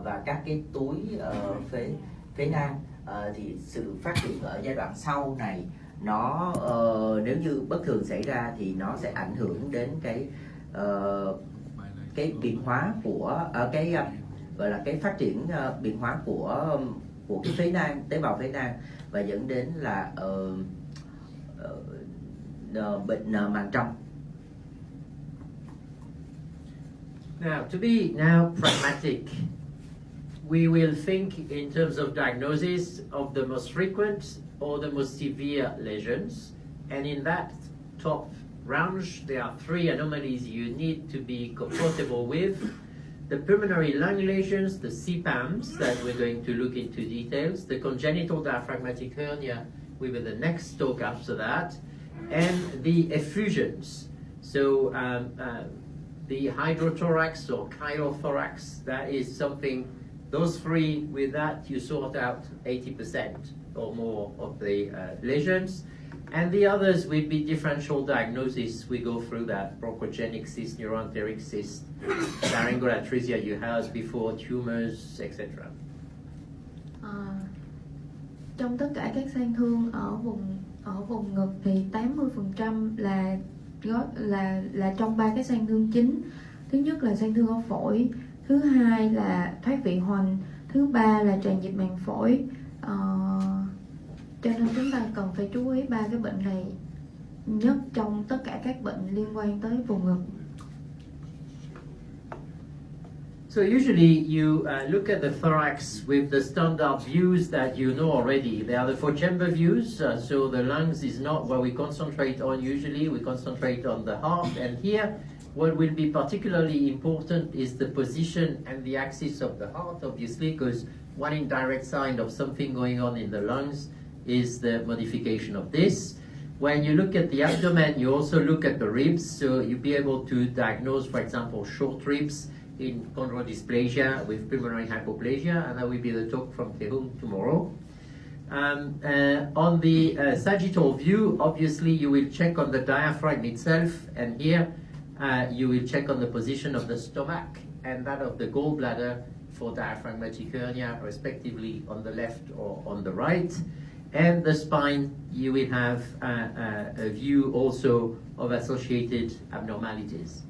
và các cái túi phế nang. Thì sự phát triển ở giai đoạn sau này nó nếu như bất thường xảy ra thì nó sẽ ảnh hưởng đến cái biến hóa của cái gọi là cái phát triển biến hóa của cái phế nang, tế bào phế nang, và dẫn đến là bệnh màng trong. Now, to be now pragmatic, we will think in terms of diagnosis of the most frequent or the most severe lesions. And in that top range, there are three anomalies you need to be comfortable with. The pulmonary lung lesions, the CPAMs that we're going to look into details, the congenital diaphragmatic hernia will be the next talk after that, and the effusions. So the hydrothorax or chylothorax, that is something, those three, with that you sort out 80% or more of the lesions. And the others will be differential diagnosis. We go through that: bronchogenic cyst, neuroenteric cyst, laryngeal atresia you had before, tumors, etc. Trong tất cả các sang thương ở vùng ngực thì 80% là trong ba cái sang thương chính. Thứ nhất là sang thương ở phổi, thứ hai là thoát vị hoành, thứ ba là tràn dịch màng phổi. Cho nên chúng ta cần phải chú ý ba cái bệnh này nhất trong tất cả các bệnh liên quan tới vùng ngực. So usually you look at the thorax with the standard views that you know already. They are the four-chamber views, so the lungs is not what we concentrate on usually. We concentrate on the heart, and here what will be particularly important is the position and the axis of the heart, obviously, because one indirect sign of something going on in the lungs is the modification of this. When you look at the abdomen, you also look at the ribs, so you'll be able to diagnose, for example, short ribs in chondrodysplasia with pulmonary hypoplasia, and that will be the talk from Tehung tomorrow. On the sagittal view, obviously you will check on the diaphragm itself, and here you will check on the position of the stomach and that of the gallbladder for diaphragmatic hernia, respectively on the left or on the right. And the spine, you will have a view also of associated abnormalities.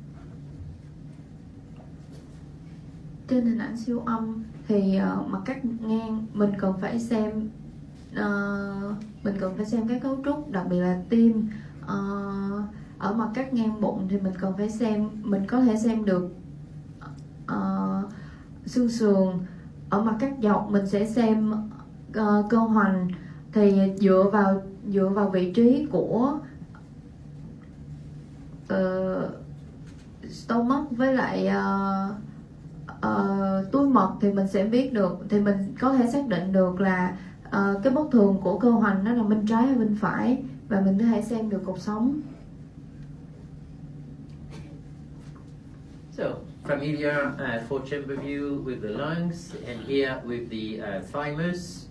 Trên hình ảnh siêu âm thì mặt cắt ngang mình cần phải xem cái cấu trúc, đặc biệt là tim. Ở mặt cắt ngang bụng thì mình có thể xem được xương sườn. Ở mặt cắt dọc mình sẽ xem cơ hoành. Thì dựa vào vị trí của stomach với lại túi mật thì mình sẽ biết được, thì mình có thể xác định được là cái bất thường của cơ hoành nó là bên trái hay bên phải, và mình có thể xem được cột sống. So familiar four-chamber view with the lungs, and here with the thymus.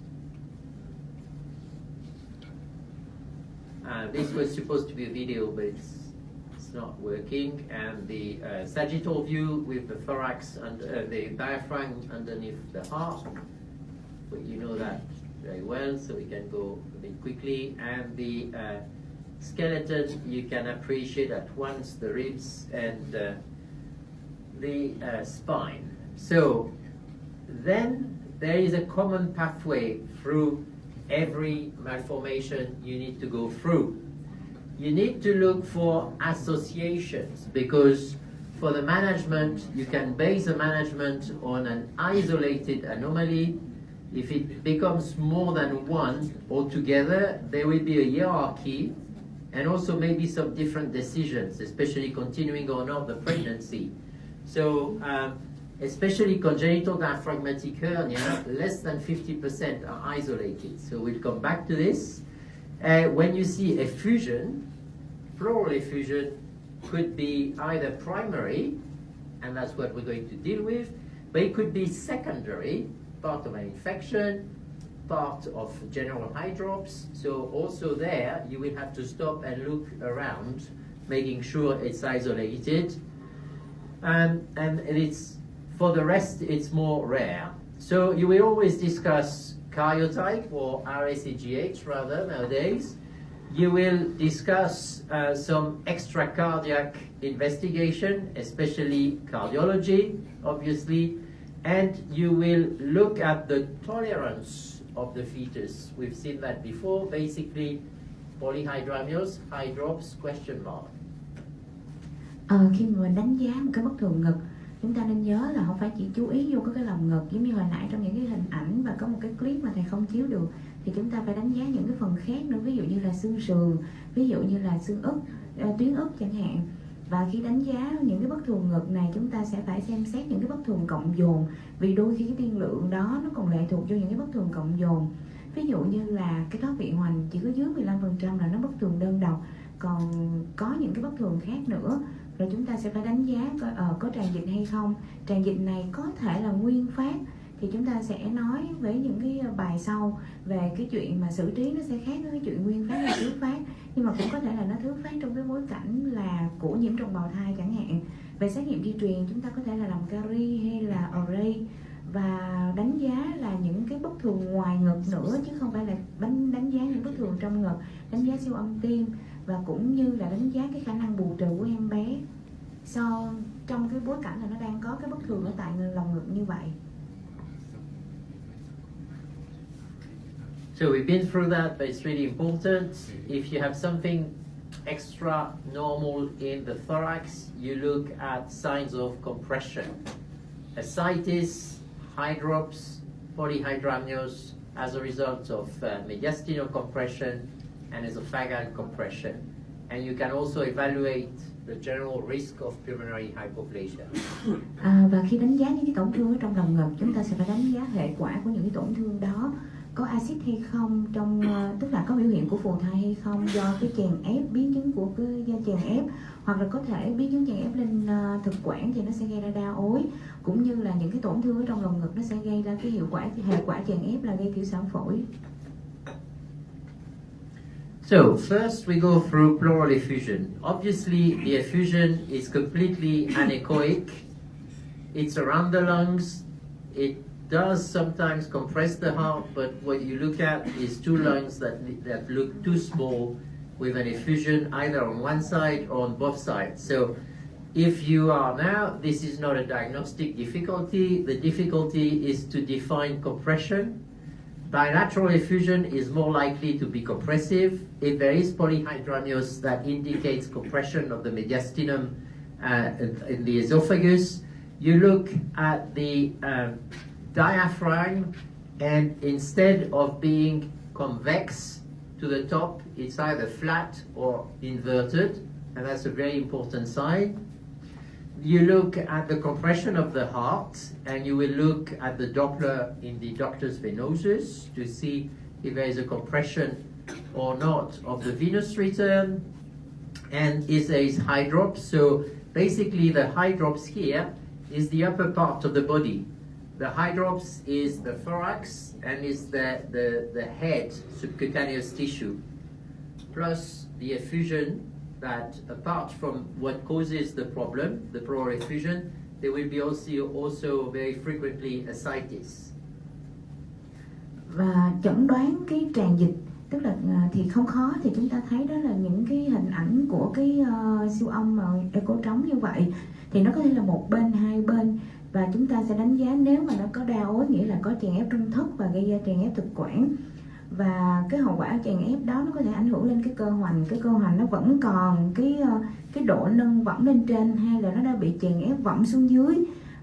This was supposed to be a video, but it's not working. And the sagittal view with the thorax and the diaphragm underneath the heart. But you know that very well, so we can go a bit quickly. And the skeleton, you can appreciate at once the ribs and the spine. So then there is a common pathway through every malformation you need to go through. You need to look for associations, because for the management, you can base the management on an isolated anomaly. If it becomes more than one altogether, there will be a hierarchy and also maybe some different decisions, especially continuing or not the pregnancy. So especially congenital diaphragmatic hernia, less than 50% are isolated. So we'll come back to this. When you see effusion, pleural effusion could be either primary, and that's what we're going to deal with, but it could be secondary, part of an infection, part of general hydrops. So also there, you will have to stop and look around, making sure it's isolated. And it's For the rest, it's more rare. So you will always discuss karyotype or RSEGH rather nowadays. You will discuss some extracardiac investigation, especially cardiology, obviously, and you will look at the tolerance of the fetus. We've seen that before, basically polyhydramnios, hydrops, question mark. Khi mà mình đánh giá một cái bất thường ngực, chúng ta nên nhớ là không phải chỉ chú ý vô cái lồng ngực giống như hồi nãy trong những cái hình ảnh và có một cái clip mà thầy không chiếu được, thì chúng ta phải đánh giá những cái phần khác nữa, ví dụ như là xương sườn, ví dụ như là xương ức, tuyến ức chẳng hạn. Và khi đánh giá những cái bất thường ngực này, chúng ta sẽ phải xem xét những cái bất thường cộng dồn, vì đôi khi cái tiên lượng đó nó còn lệ thuộc vô những cái bất thường cộng dồn. Ví dụ như là cái thoát vị hoành chỉ có dưới 15% là nó bất thường đơn độc, còn có những cái bất thường khác nữa. Rồi chúng ta sẽ phải đánh giá coi có tràn dịch hay không. Tràn dịch này có thể là nguyên phát, thì chúng ta sẽ nói với những cái bài sau về cái chuyện mà xử trí nó sẽ khác với cái chuyện nguyên phát và thứ phát. Nhưng mà cũng có thể là nó thứ phát trong cái bối cảnh là của nhiễm trùng bào thai chẳng hạn. Về xét nghiệm di truyền chúng ta có thể là làm cari hay là array, và đánh giá là những cái bất thường ngoài ngực nữa, chứ không phải là đánh giá những bất thường trong ngực, đánh giá siêu âm tim, và cũng như là đánh giá cái khả năng bù trừ của em bé trong cái bối cảnh là nó đang có cái bất thường ở tại lồng ngực như vậy. So we've been through that, but it's really important. If you have something extra normal in the thorax, you look at signs of compression. Ascites, hydrops, polyhydramnios as a result of mediastinal compression and esophageal compression. And you can also evaluate the general risk of pulmonary hypoplasia. Và khi đánh giá những cái tổn thương ở trong lồng ngực, chúng ta sẽ phải đánh giá hệ quả của những cái tổn thương đó, có axit hay không, tức là có biểu hiện của phù thai hay không do cái chèn ép, biến chứng của cái do chèn ép, hoặc là có thể biến chứng chèn ép lên thực quản thì nó sẽ gây ra đa ối, cũng như là những cái tổn thương ở trong lồng ngực nó sẽ gây ra cái hệ quả chèn ép là gây tiểu sản phổi. So first we go through pleural effusion. Obviously the effusion is completely anechoic. It's around the lungs. It does sometimes compress the heart, but what you look at is two lungs that look too small with an effusion either on one side or on both sides. So if you are now, this is not a diagnostic difficulty. The difficulty is to define compression. Bilateral effusion is more likely to be compressive. If there is polyhydramnios, that indicates compression of the mediastinum in the esophagus. You look at the diaphragm, and instead of being convex to the top, it's either flat or inverted, and that's a very important sign. You look at the compression of the heart, and you will look at the Doppler in the ductus venosus to see if there is a compression or not of the venous return, and if there is hydrops. So basically the hydrops here is the upper part of the body. The hydrops is the thorax and is the head subcutaneous tissue, plus the effusion, that apart from what causes the problem, the pleural effusion, there will be also very frequently ascites. Và chẩn đoán cái tràn dịch, tức là thì không khó, thì chúng ta thấy đó là những cái hình ảnh của cái siêu âm mà echo trống như vậy, thì nó có thể là một bên, hai bên, và chúng ta sẽ đánh giá nếu mà nó có đa ối, nghĩa là có chèn ép trung thất và gây ra chèn ép thực quản. Và cái hậu quả chèn ép đó nó có thể ảnh hưởng lên cái cơ hoành. Cái cơ hoành nó vẫn còn cái độ nâng võng lên trên, hay là nó đã bị chèn ép võng xuống dưới.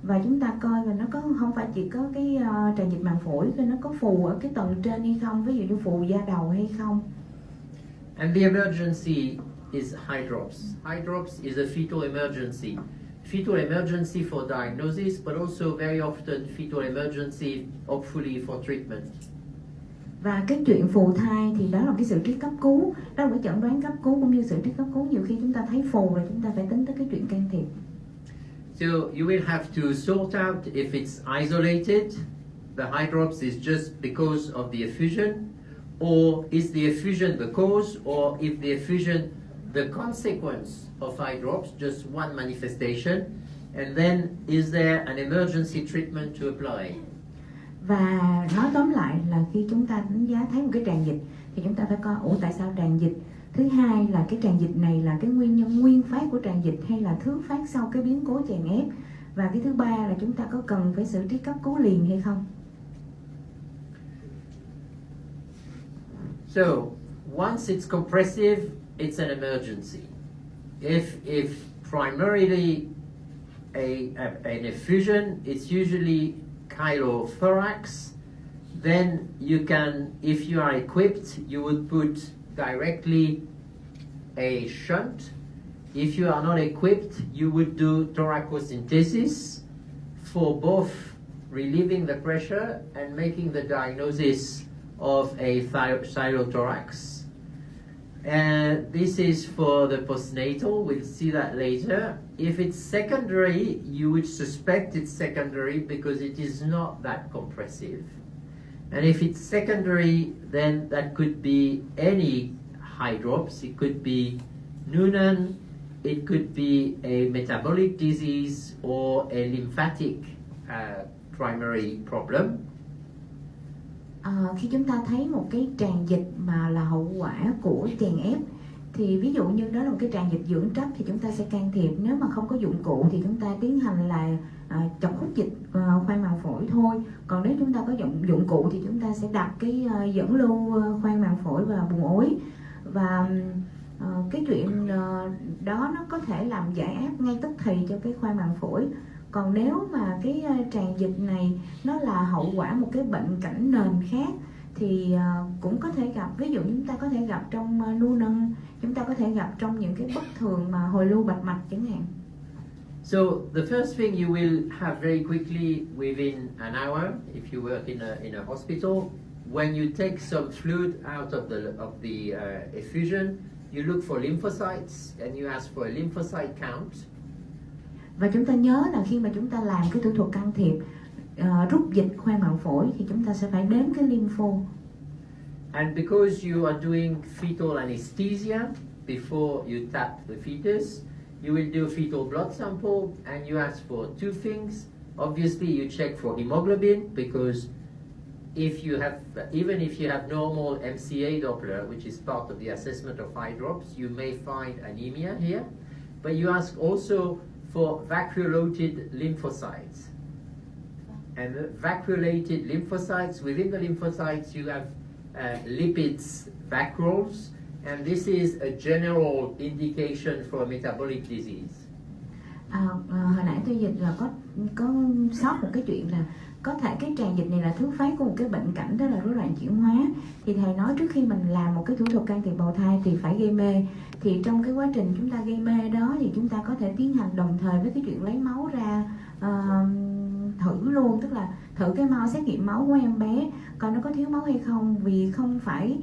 Và chúng ta coi là nó có không phải chỉ có cái tràn dịch màng phổi, nó có phù ở cái tầng trên hay không, ví dụ như phù da đầu hay không. And the emergency is hydrops. Hydrops is a fetal emergency. Fetal emergency for diagnosis, but also very often fetal emergency, hopefully for treatment. Và cái chuyện phù thai thì đó là cái xử trí cấp cứu, đó là cái chẩn đoán cấp cứu cũng như xử trí cấp cứu. Nhiều khi chúng ta thấy phù rồi chúng ta phải tính tới cái chuyện can thiệp. So you will have to sort out if it's isolated, the hydrops is just because of the effusion, or is the effusion the cause, or if the effusion the consequence of hydrops, just one manifestation. And then, is there an emergency treatment to apply? Và nói tóm lại là khi chúng ta đánh giá thấy một cái tràn dịch thì chúng ta phải coi tại sao tràn dịch. Thứ hai là cái tràn dịch này là cái nguyên nhân nguyên phát của tràn dịch hay là thứ phát sau cái biến cố chèn ép. Và cái thứ ba là chúng ta có cần phải xử trí cấp cứu liền hay không. So, once it's compressive, it's an emergency. If primarily an effusion, it's usually chylothorax, then you can, if you are equipped, you would put directly a shunt. If you are not equipped, you would do thoracocentesis for both relieving the pressure and making the diagnosis of a chylothorax. And this is for the postnatal, we'll see that later. If it's secondary, you would suspect it's secondary because it is not that compressive. And if it's secondary, then that could be any high drops. It could be Noonan, it could be a metabolic disease or a lymphatic primary problem. Khi chúng ta thấy một cái tràn dịch mà là hậu quả của chèn ép thì ví dụ như đó là một cái tràn dịch dưỡng trách thì chúng ta sẽ can thiệp. Nếu mà không có dụng cụ thì chúng ta tiến hành là chọc hút dịch khoang màng phổi thôi. Còn nếu chúng ta có dụng cụ thì chúng ta sẽ đặt cái dẫn lưu khoang màng phổi và buồng ối. Và cái chuyện đó nó có thể làm giải áp ngay tức thì cho cái khoang màng phổi. Còn nếu mà cái tràn dịch này nó là hậu quả một cái bệnh cảnh nền khác thì cũng có thể gặp, ví dụ chúng ta có thể gặp trong nu nâng, chúng ta có thể gặp trong những cái bất thường mà hồi lưu bạch mạch chẳng hạn. So the first thing you will have very quickly within an hour, if you work in a hospital, when you take some fluid out of the effusion, you look for lymphocytes and you ask for a lymphocyte count. Và chúng ta nhớ là khi mà chúng ta làm cái thủ thuật can thiệp rút dịch khoang màng phổi thì chúng ta sẽ phải đếm cái lympho. And because you are doing fetal anesthesia before you tap the fetus, you will do fetal blood sample and you ask for two things. Obviously you check for hemoglobin because even if you have normal MCA Doppler, which is part of the assessment of high drops, you may find anemia here. But you ask also for vacuolated lymphocytes. And the vacuolated lymphocytes, within the lymphocytes you have lipids vacuoles, and this is a general indication for a metabolic disease. Hồi nãy tôi dịch là có sót một cái chuyện là có thể cái tràn dịch này là thứ phát của một cái bệnh cảnh, đó là rối loạn chuyển hóa. Thì thầy nói trước khi mình làm một cái thủ thuật can thiệp bào thai thì phải gây mê. Thì trong cái quá trình chúng ta gây mê đó thì chúng ta có thể tiến hành đồng thời với cái chuyện lấy máu ra thử luôn, tức là thử cái máu, xét nghiệm máu của em bé coi nó có thiếu máu hay không. Vì không phải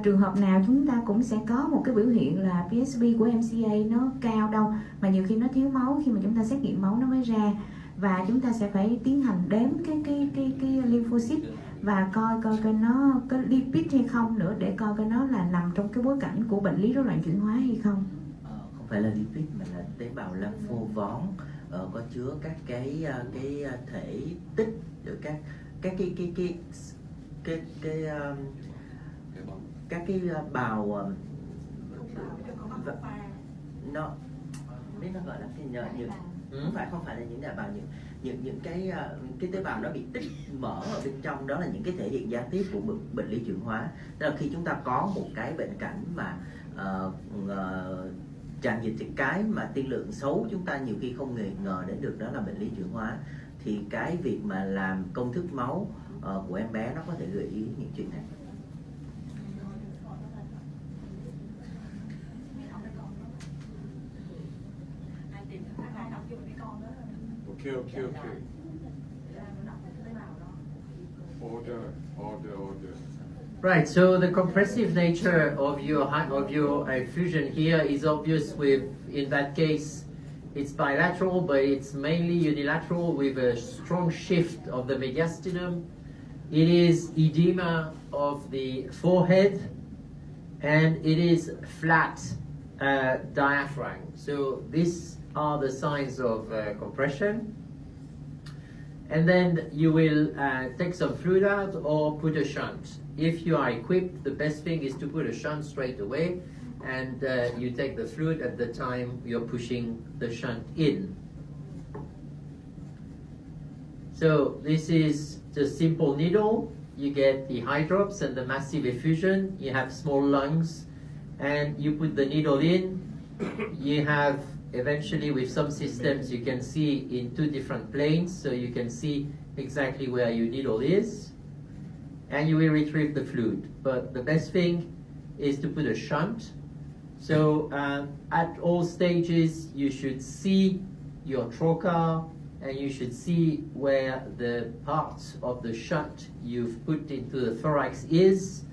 trường hợp nào chúng ta cũng sẽ có một cái biểu hiện là PSP của MCA nó cao đâu, mà nhiều khi nó thiếu máu, khi mà chúng ta xét nghiệm máu nó mới ra. Và chúng ta sẽ phải tiến hành đếm cái lymphocyte và coi nó có lipid hay không nữa, để coi nó là nằm trong cái bối cảnh của bệnh lý rối loạn chuyển hóa hay không. Không phải là lipid mà là tế bào lympho vón, có chứa các cái thể tích được các cái bào nó biết nó gọi là cái không phải là những đại bào, những cái tế bào nó bị tích mỡ ở bên trong, đó là những cái thể hiện gián tiếp của bệnh lý chuyển hóa. Tức là khi chúng ta có một cái bệnh cảnh mà tràn dịch, cái mà tiên lượng xấu chúng ta nhiều khi không ngờ đến được đó là bệnh lý chuyển hóa, thì cái việc mà làm công thức máu của em bé nó có thể gợi ý những chuyện này. Okay. Order. Right, so the compressive nature of your effusion here is obvious in that case, it's bilateral, but it's mainly unilateral with a strong shift of the mediastinum. It is edema of the forehead, and it is flat diaphragm. So this are the signs of compression. And then you will take some fluid out or put a shunt. If you are equipped, the best thing is to put a shunt straight away, and you take the fluid at the time you're pushing the shunt in. So this is the simple needle. You get the high drops and the massive effusion. You have small lungs, and you put the needle in. You have eventually, with some systems, you can see in 2 different planes, so you can see exactly where your needle is, and you will retrieve the fluid. But the best thing is to put a shunt. So at all stages, you should see your trocar, and you should see where the part of the shunt you've put into the thorax is,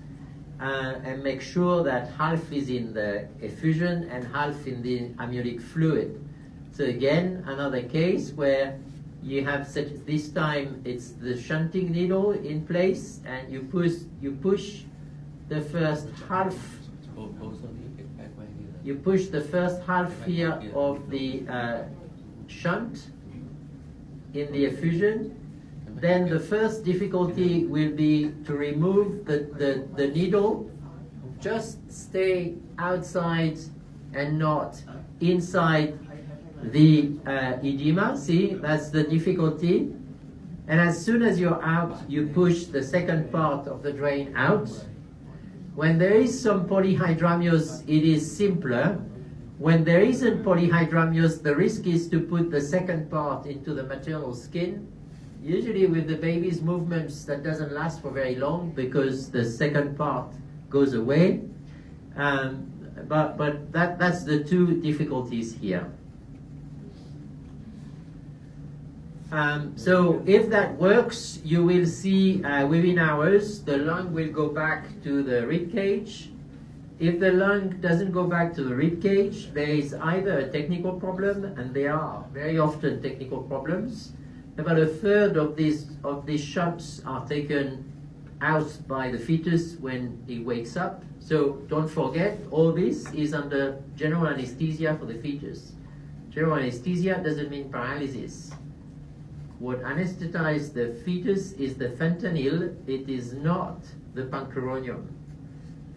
and make sure that half is in the effusion and half in the amniotic fluid. So again, another case where you have this time it's the shunting needle in place, and you push the first half. You push the first half here of the shunt in the effusion. Then the first difficulty will be to remove the needle. Just stay outside and not inside the edema. See, that's the difficulty. And as soon as you're out, you push the second part of the drain out. When there is some polyhydramnios, it is simpler. When there isn't polyhydramnios, the risk is to put the second part into the maternal skin. Usually with the baby's movements, that doesn't last for very long because the second part goes away. But that's the 2 difficulties here. So if that works, you will see within hours, the lung will go back to the rib cage. If the lung doesn't go back to the rib cage, there is either a technical problem, and there are very often technical problems. About a third of these shunts are taken out by the fetus when he wakes up. So don't forget, all this is under general anesthesia for the fetus. General anesthesia doesn't mean paralysis. What anesthetizes the fetus is the fentanyl. It is not the pancuronium.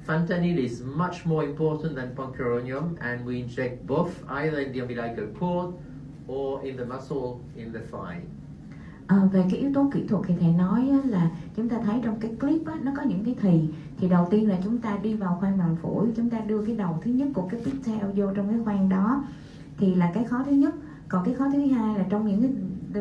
Fentanyl is much more important than pancuronium, and we inject both either in the umbilical cord or in the muscle in the thigh. Về cái yếu tố kỹ thuật thì thầy nói là chúng ta thấy trong cái clip á, nó có những cái thì đầu tiên là chúng ta đi vào khoang màng phổi, chúng ta đưa cái đầu thứ nhất của cái pigtail vô trong cái khoang đó, thì là cái khó thứ nhất. Còn cái khó thứ hai là trong những cái,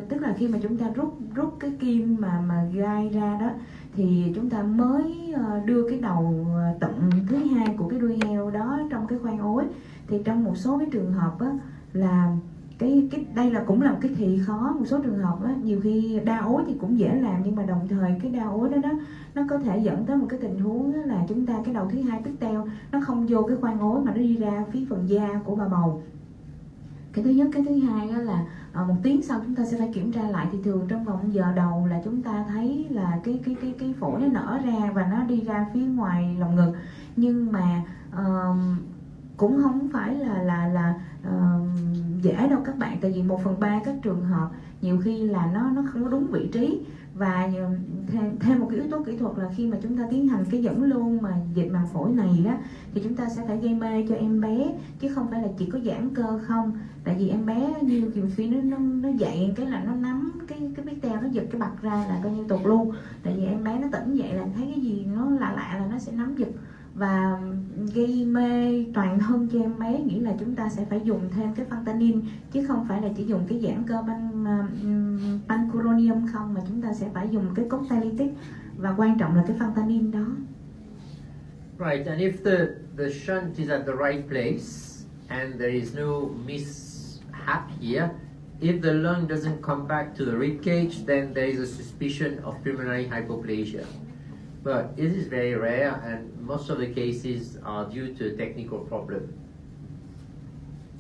tức là khi mà chúng ta rút cái kim mà gai ra đó, thì chúng ta mới đưa cái đầu tận thứ hai của cái đuôi heo đó trong cái khoang ối. Thì trong một số cái trường hợp á, là cái đây là cũng là một cái thì khó. Một số trường hợp á, nhiều khi đa ối thì cũng dễ làm, nhưng mà đồng thời cái đa ối đó nó có thể dẫn tới một cái tình huống là chúng ta cái đầu thứ hai pigtail nó không vô cái khoang ối mà nó đi ra phía phần da của bà bầu. Cái thứ nhất. Cái thứ hai đó là 1 tiếng sau chúng ta sẽ phải kiểm tra lại, thì thường trong vòng giờ đầu là chúng ta thấy là cái phổi nó nở ra và nó đi ra phía ngoài lồng ngực. Nhưng mà cũng không phải là dễ đâu các bạn, tại vì 1/3 các trường hợp nhiều khi là nó không có đúng vị trí. Và thêm một cái yếu tố kỹ thuật là khi mà chúng ta tiến hành cái dẫn lưu mà dịch màng phổi này đó, thì chúng ta sẽ phải gây mê cho em bé, chứ không phải là chỉ có giãn cơ không. Tại vì em bé như nhiều khi nó dậy cái là nó nắm cái pigtail, nó giật cái bạch ra là coi như tụt luôn. Tại vì em bé nó tỉnh dậy là thấy cái gì nó lạ là nó sẽ nắm giật và gây mê toàn thân cho em bé. Nghĩa là chúng ta sẽ phải dùng thêm cái fentanyl, chứ không phải là chỉ dùng cái giãn cơ pancuronium không, mà chúng ta sẽ phải dùng cái cocktailitic, và quan trọng là cái fentanyl đó. Right, and if the shunt is at the right place and there is no mishap here, if the lung doesn't come back to the rib cage, then there is a suspicion of pulmonary hypoplasia. But it is very rare, and most of the cases are due to a technical problem.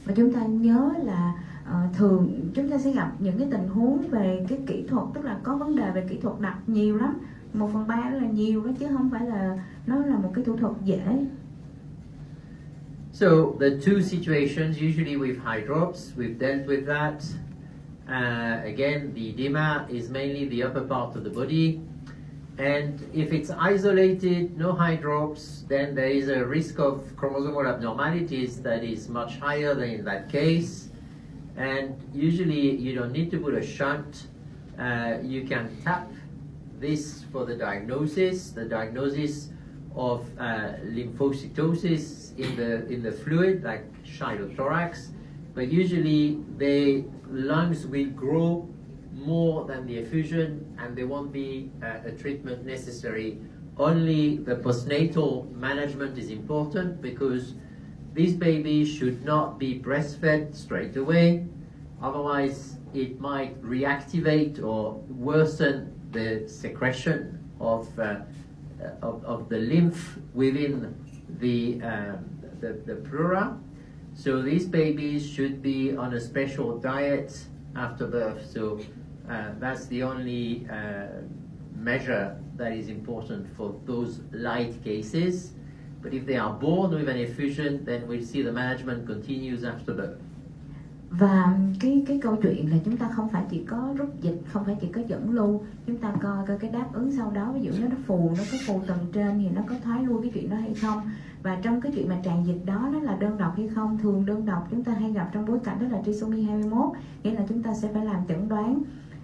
Và chúng ta nhớ là thường chúng ta sẽ gặp những cái tình huống về cái kỹ thuật, tức là có vấn đề về kỹ thuật đặt nhiều lắm. 1/3 là nhiều đó, chứ không phải là nó là một cái thủ thuật dễ. So the two situations, usually with hydrops, we've dealt with that. Again, the edema is mainly the upper part of the body. And if it's isolated, no hydrops, then there is a risk of chromosomal abnormalities that is much higher than in that case. And usually you don't need to put a shunt. You can tap this for the diagnosis of lymphocytosis in the fluid, like chylothorax. But usually the lungs will grow more than the effusion, and there won't be a treatment necessary. Only the postnatal management is important, because these babies should not be breastfed straight away. Otherwise, it might reactivate or worsen the secretion of the lymph within the pleura. So these babies should be on a special diet after birth. So that's the only measure that is important for those light cases. But if they are born with an effusion, then we'll see the management continues after birth. Và cái câu chuyện là chúng ta không phải chỉ có rút dịch, không phải chỉ có dẫn lưu, chúng ta coi cái đáp ứng sau đó, ví dụ nó có phù tầng trên thì nó có thoái lui cái chuyện đó hay không. Và trong cái chuyện mà tràn dịch đó nó là đơn độc hay không. Thường đơn độc chúng ta hay gặp trong bối cảnh đó là trisomy 21, nghĩa là chúng ta sẽ phải làm chẩn đoán.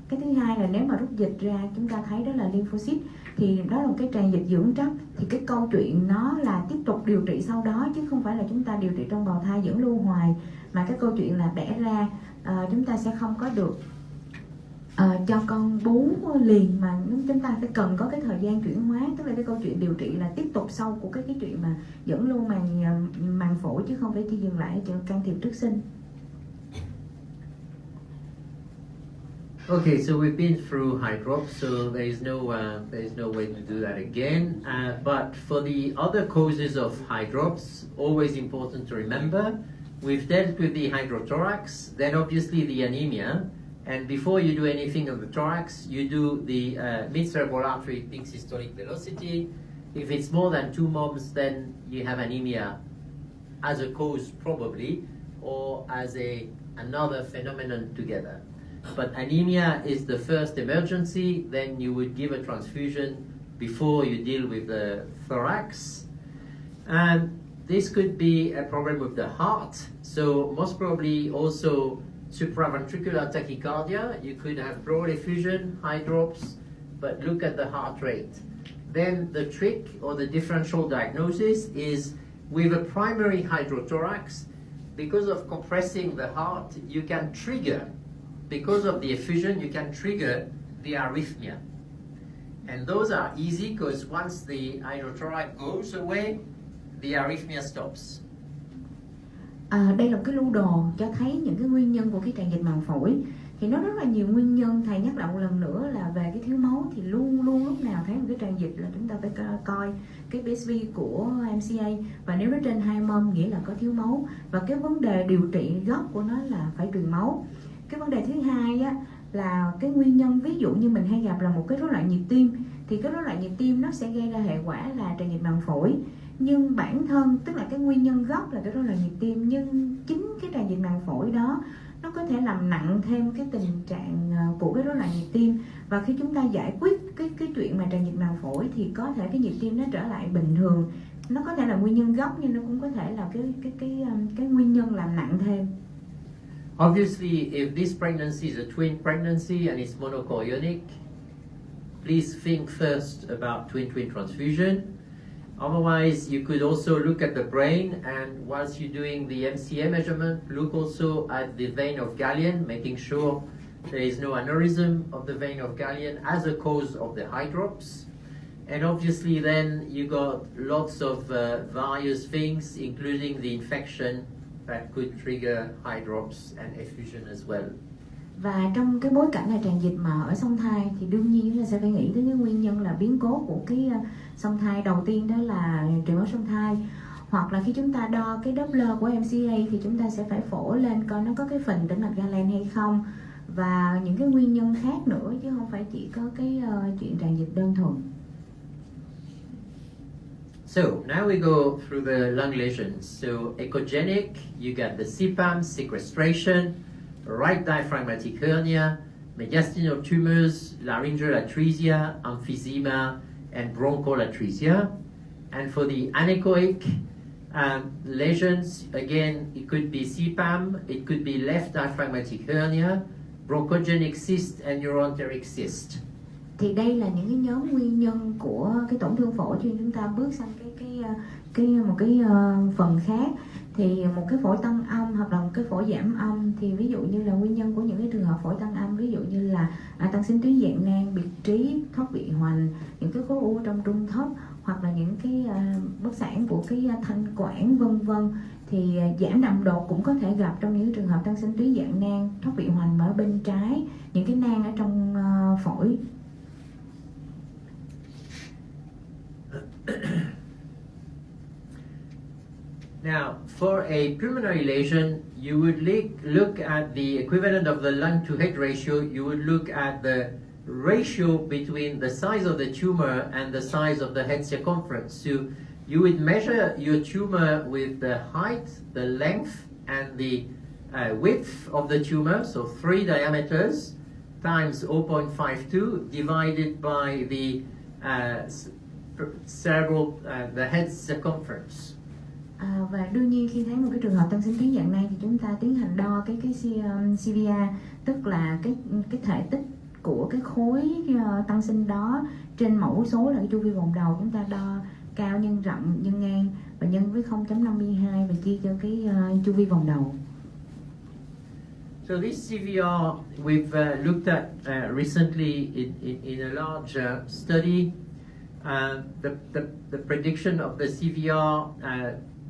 Cái thứ hai là nếu mà rút dịch ra chúng ta thấy đó là lymphocyte, thì đó là một cái tràn dịch dưỡng chất, thì cái câu chuyện nó là tiếp tục điều trị sau đó, chứ không phải là chúng ta điều trị trong bào thai dẫn lưu hoài. Mà cái câu chuyện là đẻ ra chúng ta sẽ không có được cho con bú liền, mà chúng ta phải cần có cái thời gian chuyển hóa. Tức là cái câu chuyện điều trị là tiếp tục sau của cái chuyện mà dẫn lưu màng phổi, chứ không phải chỉ dừng lại ở chuyện can thiệp trước sinh. Okay, so we've been through hydrops, so there's no way to do that again. But for the other causes of hydrops, always important to remember, we've dealt with the hydrothorax, then obviously the anemia. And before you do anything of the thorax, you do the mid-cerebral artery peak systolic velocity. If it's more than 2 moms, then you have anemia as a cause probably, or as another phenomenon together. But anemia is the first emergency, then you would give a transfusion before you deal with the thorax. And this could be a problem with the heart, so most probably also supraventricular tachycardia. You could have broad effusion, hydrops, but look at the heart rate. Then the trick or the differential diagnosis is with a primary hydrothorax, because of compressing the heart, you can trigger, because of the effusion, you can trigger the arrhythmia. And those are easy, because once the hydrothorax goes away, the arrhythmia stops. Đây là một cái lưu đồ cho thấy những cái nguyên nhân của cái tràn dịch màng phổi. Thì nó rất là nhiều nguyên nhân. Thầy nhắc lại một lần nữa là về cái thiếu máu, thì luôn lúc nào thấy một cái tràn dịch là chúng ta phải coi cái PSV của MCA, và nếu nó trên 2 mom nghĩa là có thiếu máu. Và cái vấn đề điều trị gốc của nó là phải truyền máu. Cái vấn đề thứ hai á, là cái nguyên nhân, ví dụ như mình hay gặp là một cái rối loạn nhịp tim, thì cái rối loạn nhịp tim nó sẽ gây ra hệ quả là tràn dịch màng phổi. Nhưng bản thân, tức là cái nguyên nhân gốc là cái rối loạn nhịp tim, nhưng chính cái tràn dịch màng phổi đó nó có thể làm nặng thêm cái tình trạng của cái rối loạn nhịp tim. Và khi chúng ta giải quyết cái chuyện mà tràn dịch màng phổi thì có thể cái nhịp tim nó trở lại bình thường. Nó có thể là nguyên nhân gốc, nhưng nó cũng có thể là cái nguyên nhân làm nặng thêm. Obviously, if this pregnancy is a twin pregnancy and it's monochorionic, please think first about twin transfusion. Otherwise, you could also look at the brain, and whilst you're doing the MCA measurement, look also at the vein of Galien, making sure there is no aneurysm of the vein of Galien as a cause of the hydrops. And obviously then you got lots of various things, including the infection that could trigger hydrops and effusion as well. Và trong cái bối cảnh là tràn dịch mà ở song thai thì đương nhiên chúng ta sẽ phải nghĩ đến cái nguyên nhân là biến cố của cái song thai. Đầu tiên đó là truyền máu song thai, hoặc là khi chúng ta đo cái Doppler của MCA thì chúng ta sẽ phải phổ lên coi nó có cái phình tĩnh mạch Galen hay không, và những cái nguyên nhân khác nữa, chứ không phải chỉ có cái chuyện tràn dịch đơn thuần. So now we go through the lung lesions. So echogenic, you get the CPAM, sequestration, right diaphragmatic hernia, mediastinal tumors, laryngeal atresia, emphysema, and bronchial atresia. And for the anechoic lesions, again, it could be CPAM, it could be left diaphragmatic hernia, bronchogenic cyst, and neuroenteric cyst. Thì đây là những cái nhóm nguyên nhân của cái tổn thương phổi, cho nên chúng ta bước sang một cái phần khác. Thì một cái phổi tăng âm hoặc là một cái phổi giảm âm, thì ví dụ như là nguyên nhân của những cái trường hợp phổi tăng âm, ví dụ như là tăng sinh tuyến dạng nang, biệt trí, thoát vị hoành, những cái khối u trong trung thất, hoặc là những cái bất sản của cái thanh quản vân vân. Thì giảm đậm đột cũng có thể gặp trong những trường hợp tăng sinh tuyến dạng nang, thoát vị hoành ở bên trái, những cái nang ở trong phổi. Now, for a pulmonary lesion, you would look at the equivalent of the lung to head ratio. You would look at the ratio between the size of the tumor and the size of the head circumference. So you would measure your tumor with the height, the length, and the width of the tumor, so 3 diameters, times 0.52 divided by the the head circumference. Và đương nhiên khi thấy một cái trường hợp tăng sinh tuyến dạng nang thì chúng ta tiến hành đo cái CVA, tức là cái thể tích của cái khối tăng sinh đó trên mẫu số là cái chu vi vòng đầu. Chúng ta đo cao nhân rộng nhân ngang và nhân với 0.52 và chia cho cái chu vi vòng đầu. So this CVR we've looked at recently in a large study. The prediction of the CVR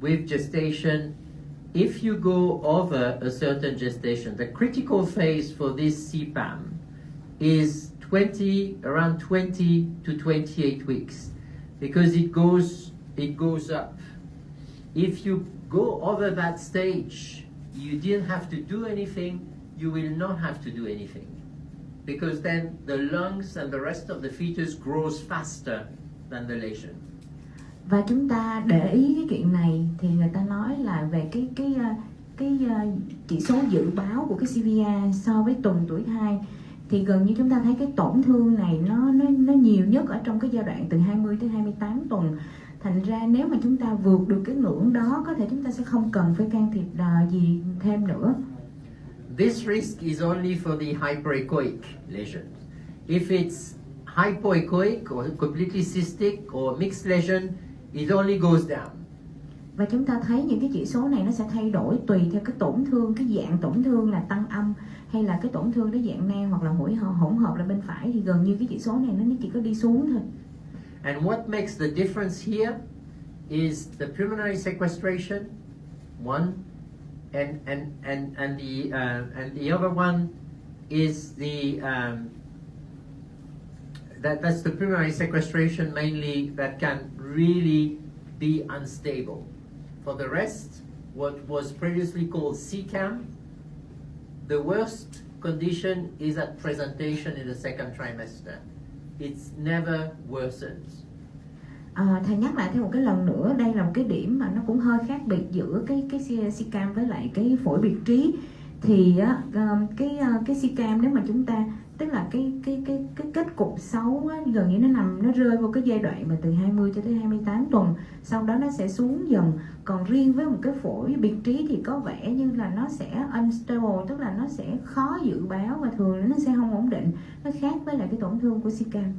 with gestation, if you go over a certain gestation, the critical phase for this CPAM is around 20 to 28 weeks, because it goes up. If you go over that stage, you didn't have to do anything, you will not have to do anything, because then the lungs and the rest of the fetus grows faster than the lesion. Và chúng ta để ý cái chuyện này thì người ta nói là về cái chỉ số dự báo của cái CVA so với tuần tuổi thai, thì gần như chúng ta thấy cái tổn thương này nó nhiều nhất ở trong cái giai đoạn từ 20 tới 28 tuần. Thành ra nếu mà chúng ta vượt được cái ngưỡng đó, có thể chúng ta sẽ không cần phải can thiệp gì thêm nữa. This risk is only for the hyperechoic lesion. If it's hypoechoic or completely cystic or mixed lesion, it only goes down. Và chúng ta thấy những cái chỉ số này nó sẽ thay đổi tùy theo cái tổn thương, cái dạng tổn thương là tăng âm hay là cái tổn thương đó dạng nang hoặc là hỗn hợp là bên phải, thì gần như cái chỉ số này nó chỉ có đi xuống thôi. And what makes the difference here is the pulmonary sequestration, one, and the other one is the that's the pulmonary sequestration mainly that can really be unstable. For the rest, what was previously called CCAM, the worst condition is at presentation in the second trimester. It's never worsens. Thầy nhắc lại thêm một cái lần nữa, đây là một cái điểm mà nó cũng hơi khác biệt giữa cái CCAM với lại cái phổi biệt trí. Thì cái CCAM nếu mà chúng ta, tức là cái kết cục xấu á, gần như nó rơi vào cái giai đoạn mà từ 20 cho tới 28 tuần, sau đó nó sẽ xuống dần. Còn riêng với một cái phổi biệt trí thì có vẻ như là nó sẽ unstable, tức là nó sẽ khó dự báo và thường nó sẽ không ổn định. Nó khác với lại cái tổn thương của CCAM.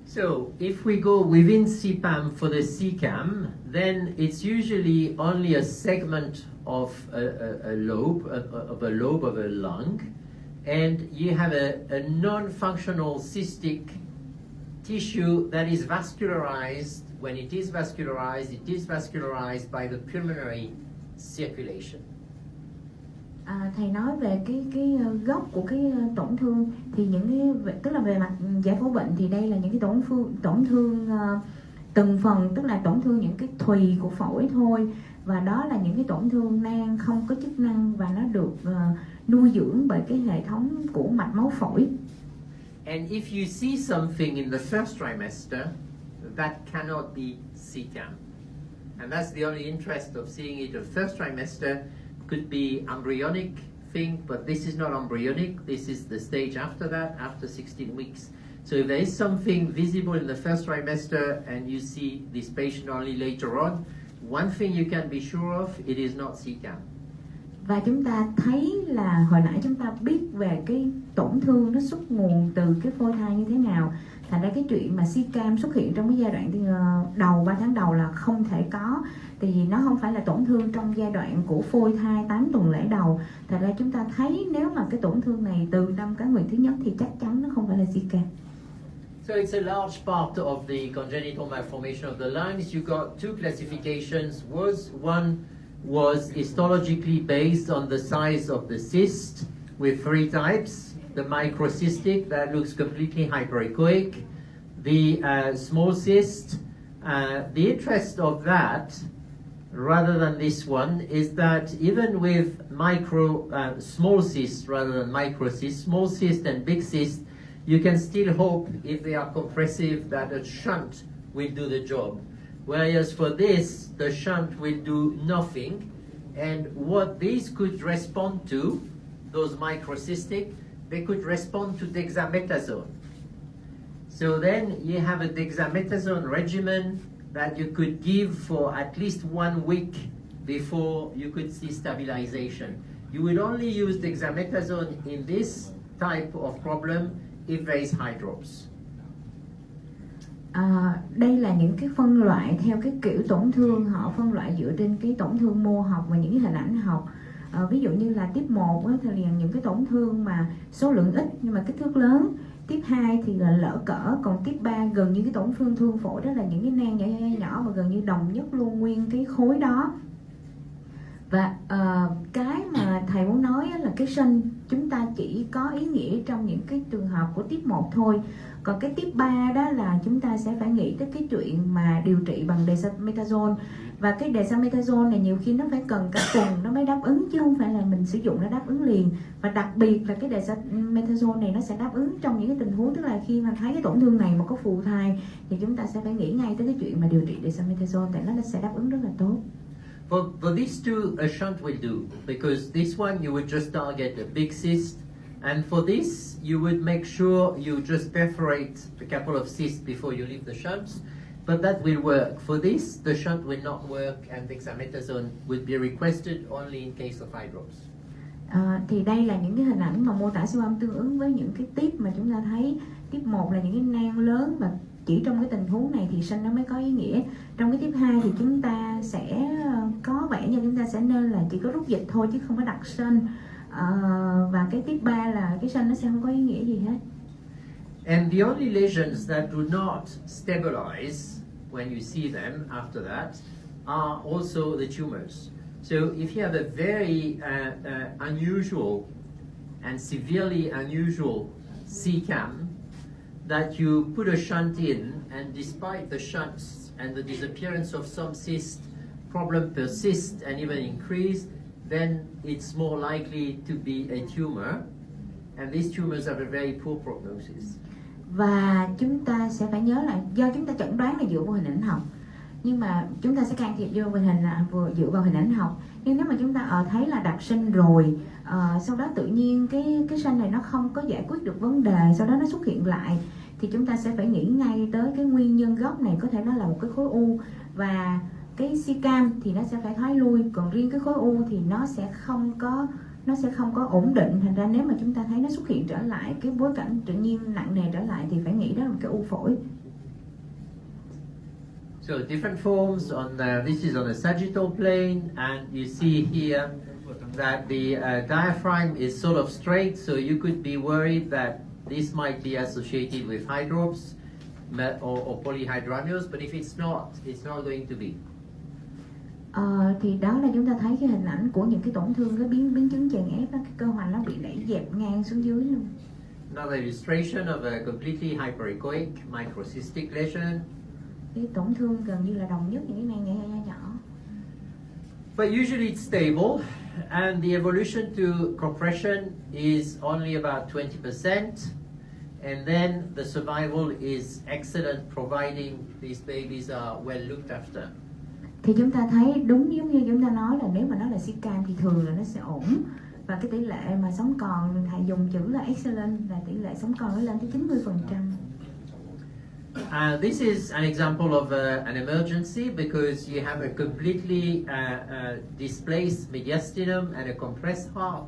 So, if we go within CPAM for the CCAM, then it's usually only a segment of a lobe, of a lobe of a lung, and you have a non-functional cystic tissue that is vascularized. When it is vascularized by the pulmonary circulation. Thầy nói về cái gốc của cái tổn thương thì những cái, tức là về mặt giải phẫu bệnh thì đây là những cái tổn thương từng phần, tức là tổn thương những cái thùy của phổi thôi, và đó là những cái tổn thương nang không có chức năng và nó được nuôi dưỡng bởi cái hệ thống của mạch máu phổi. And if you see something in the first trimester, that cannot be CCAM. And that's the only interest of seeing it. The first trimester could be embryonic thing, but this is not embryonic. This is the stage after that, after 16 weeks. So if there is something visible in the first trimester and you see this patient only later on, one thing you can be sure of, it is not CCAM. Và chúng ta thấy là hồi nãy chúng ta biết về cái tổn thương nó xuất nguồn từ cái phôi thai như thế nào. Thành ra cái chuyện mà CCAM xuất hiện trong cái giai đoạn đầu 3 tháng đầu là không thể có. Tại vì nó không phải là tổn thương trong giai đoạn của phôi thai 8 tuần lễ đầu. Thành ra chúng ta thấy nếu mà cái tổn thương này từ năm cá nguyệt thứ nhất thì chắc chắn nó không phải là CCAM. So it's a large part of the congenital malformation of the lungs. You got two classifications. One was histologically based on the size of the cyst with 3 types. The microcystic, that looks completely hyperechoic. The small cyst, the interest of that, rather than this one, is that even with small cysts rather than microcysts, small cyst and big cyst, you can still hope, if they are compressive, that a shunt will do the job. Whereas for this, the shunt will do nothing. And what these could respond to, those microcystic, they could respond to dexamethasone. So then you have a dexamethasone regimen that you could give for at least 1 week before you could see stabilization. You would only use dexamethasone in this type of problem if there is hydrops. Đây là những cái phân loại theo cái kiểu tổn thương, họ phân loại dựa trên cái tổn thương mô học và những cái hình ảnh học. Ví dụ như là tiếp 1 thì là những cái tổn thương mà số lượng ít nhưng mà kích thước lớn. Tiếp 2 thì là lỡ cỡ, còn tiếp 3 gần như cái tổn thương phổi đó là những cái nang nhỏ nhỏ và gần như đồng nhất luôn nguyên cái khối đó. Và cái mà thầy muốn nói là cái shunt chúng ta chỉ có ý nghĩa trong những cái trường hợp của tiếp 1 thôi. Còn cái tiếp 3 đó là chúng ta sẽ phải nghĩ tới cái chuyện mà điều trị bằng dexamethasone. Và cái dexamethasone này nhiều khi nó phải cần cả tuần nó mới đáp ứng, chứ không phải là mình sử dụng nó đáp ứng liền. Và đặc biệt là cái dexamethasone này nó sẽ đáp ứng trong những cái tình huống, tức là khi mà thấy cái tổn thương này mà có phù thai thì chúng ta sẽ phải nghĩ ngay tới cái chuyện mà điều trị dexamethasone, tại nó sẽ đáp ứng rất là tốt. For these two, a shunt will do, because this one you would just target a big cyst, and for this you would make sure you just perforate a couple of cysts before you leave the shunts, but that will work. For this, the shunt will not work, and dexamethasone would be requested only in case of hydrops. Thì đây là những cái hình ảnh mà mô tả siêu âm tương ứng với những cái tiếp mà chúng ta thấy. Tiếp 1 là những cái nang lớn và chỉ trong cái tình huống này thì shunt nó mới có ý nghĩa. Trong cái tiếp 2 thì chúng ta sẽ có vẻ như chúng ta sẽ nên là chỉ có rút dịch thôi chứ không có đặt shunt. Và cái tiếp 3 là cái shunt nó sẽ không có ý nghĩa gì hết. And the only lesions that do not stabilize when you see them after that are also the tumors. So if you have a very unusual and severely unusual CCAM, that you put a shunt in, and despite the shunts and the disappearance of some cysts, problem persists and even increase, then it's more likely to be a tumor, and these tumors have a very poor prognosis. Và chúng ta sẽ phải nhớ là do chúng ta chẩn đoán là dựa vào hình ảnh học, nhưng mà chúng ta sẽ can thiệp dựa vào hình ảnh học. Nhưng nếu mà chúng ta thấy là đặt shunt rồi, sau đó tự nhiên cái shunt này nó không có giải quyết được vấn đề, sau đó nó xuất hiện lại, thì chúng ta sẽ phải nghĩ ngay tới cái nguyên nhân gốc này, có thể nó là một cái khối u, và cái CCAM thì nó sẽ phải thoái lui, còn riêng cái khối u thì nó sẽ không có ổn định. Thành ra nếu mà chúng ta thấy nó xuất hiện trở lại, cái bối cảnh tự nhiên nặng nề trở lại, thì phải nghĩ đó là một cái u phổi. So different forms on this is on the sagittal plane, and you see here that the diaphragm is sort of straight, so you could be worried that this might be associated with hydrops or polyhydramnios, but if it's not going to be. Thì đó là chúng ta thấy cái hình ảnh của những cái tổn thương, cái biến chứng chèn ép đó, cái cơ hoành nó bị đẩy dẹp ngang xuống dưới luôn. Another illustration of a completely hyperechoic microcystic lesion. Cái tổn thương gần như là đồng nhất những cái nang nhỏ. But usually it's stable, and the evolution to compression is only about 20%, And then the survival is excellent providing these babies are well looked after. Thì chúng ta thấy đúng giống như chúng ta nói là nếu mà nó là siêu cam thì thường là nó sẽ ổn, và cái tỷ lệ mà sống còn, thầy dùng chữ là excellent, là tỷ lệ sống còn nó lên tới 90%. This is an example of an emergency because you have a completely displaced mediastinum and a compressed heart.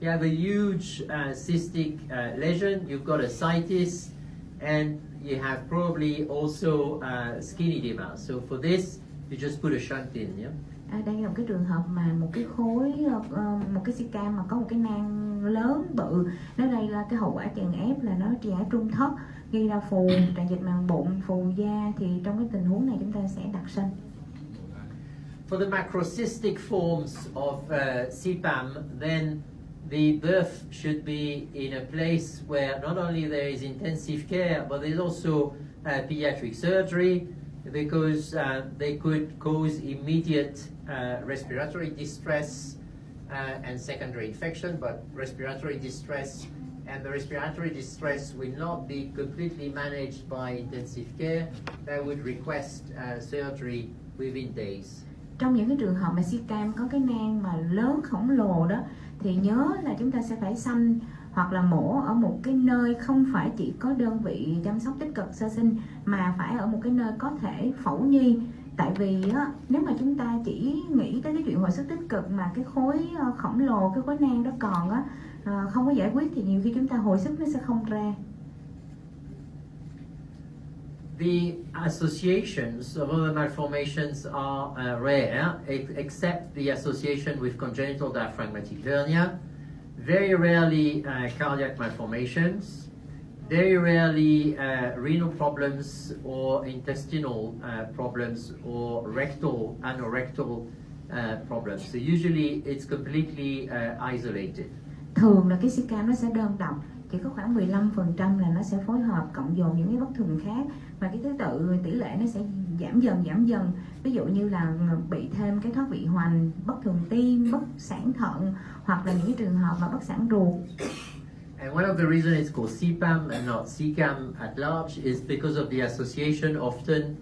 You have a huge cystic lesion, you've got ascites, and you have probably also skin edema. So for this, you just put a shunt in, yeah? Đây là một cái trường hợp mà một cái khối, một cái siêu cam mà có một cái nang lớn bự. Nếu đây là cái hậu quả chèn ép là nó trì áp trung thất, gây ra phù tràn dịch màng bụng, phù da, thì trong cái tình huống này chúng ta sẽ đặt stent. For the macrocystic forms of CPAM, then the birth should be in a place where not only there is intensive care, but there's also pediatric surgery, because they could cause immediate respiratory distress and secondary infection, but respiratory distress and the respiratory distress will not be completely managed by intensive care. They would request surgery within days. Trong những cái trường hợp mà siêu cam có cái nang mà lớn khổng lồ đó, thì nhớ là chúng ta sẽ phải sanh hoặc là mổ ở một cái nơi không phải chỉ có đơn vị chăm sóc tích cực sơ sinh, mà phải ở một cái nơi có thể phẫu nhi. Tại vì á, nếu mà chúng ta chỉ nghĩ tới cái chuyện hồi sức tích cực mà cái khối khổng lồ, cái khối nang đó còn á, không có giải quyết, thì nhiều khi chúng ta hồi sức nó sẽ không ra. The associations of other malformations are rare, except the association with congenital diaphragmatic hernia. Very rarely cardiac malformations. Very rarely renal problems or intestinal problems or rectal, anorectal problems. So usually it's completely isolated. Thường là cái siêu cam nó sẽ đơn độc, chỉ có khoảng 15% là nó sẽ phối hợp cộng dồn những cái bất thường khác, và cái thứ tự tỷ lệ nó sẽ giảm dần. Ví dụ như là bị thêm cái thoát vị hoành, bất thường tim, bất sản thận, hoặc là những cái trường hợp mà bất sản ruột. And one of the reasons it's called CPAM and not CCAM at large is because of the association often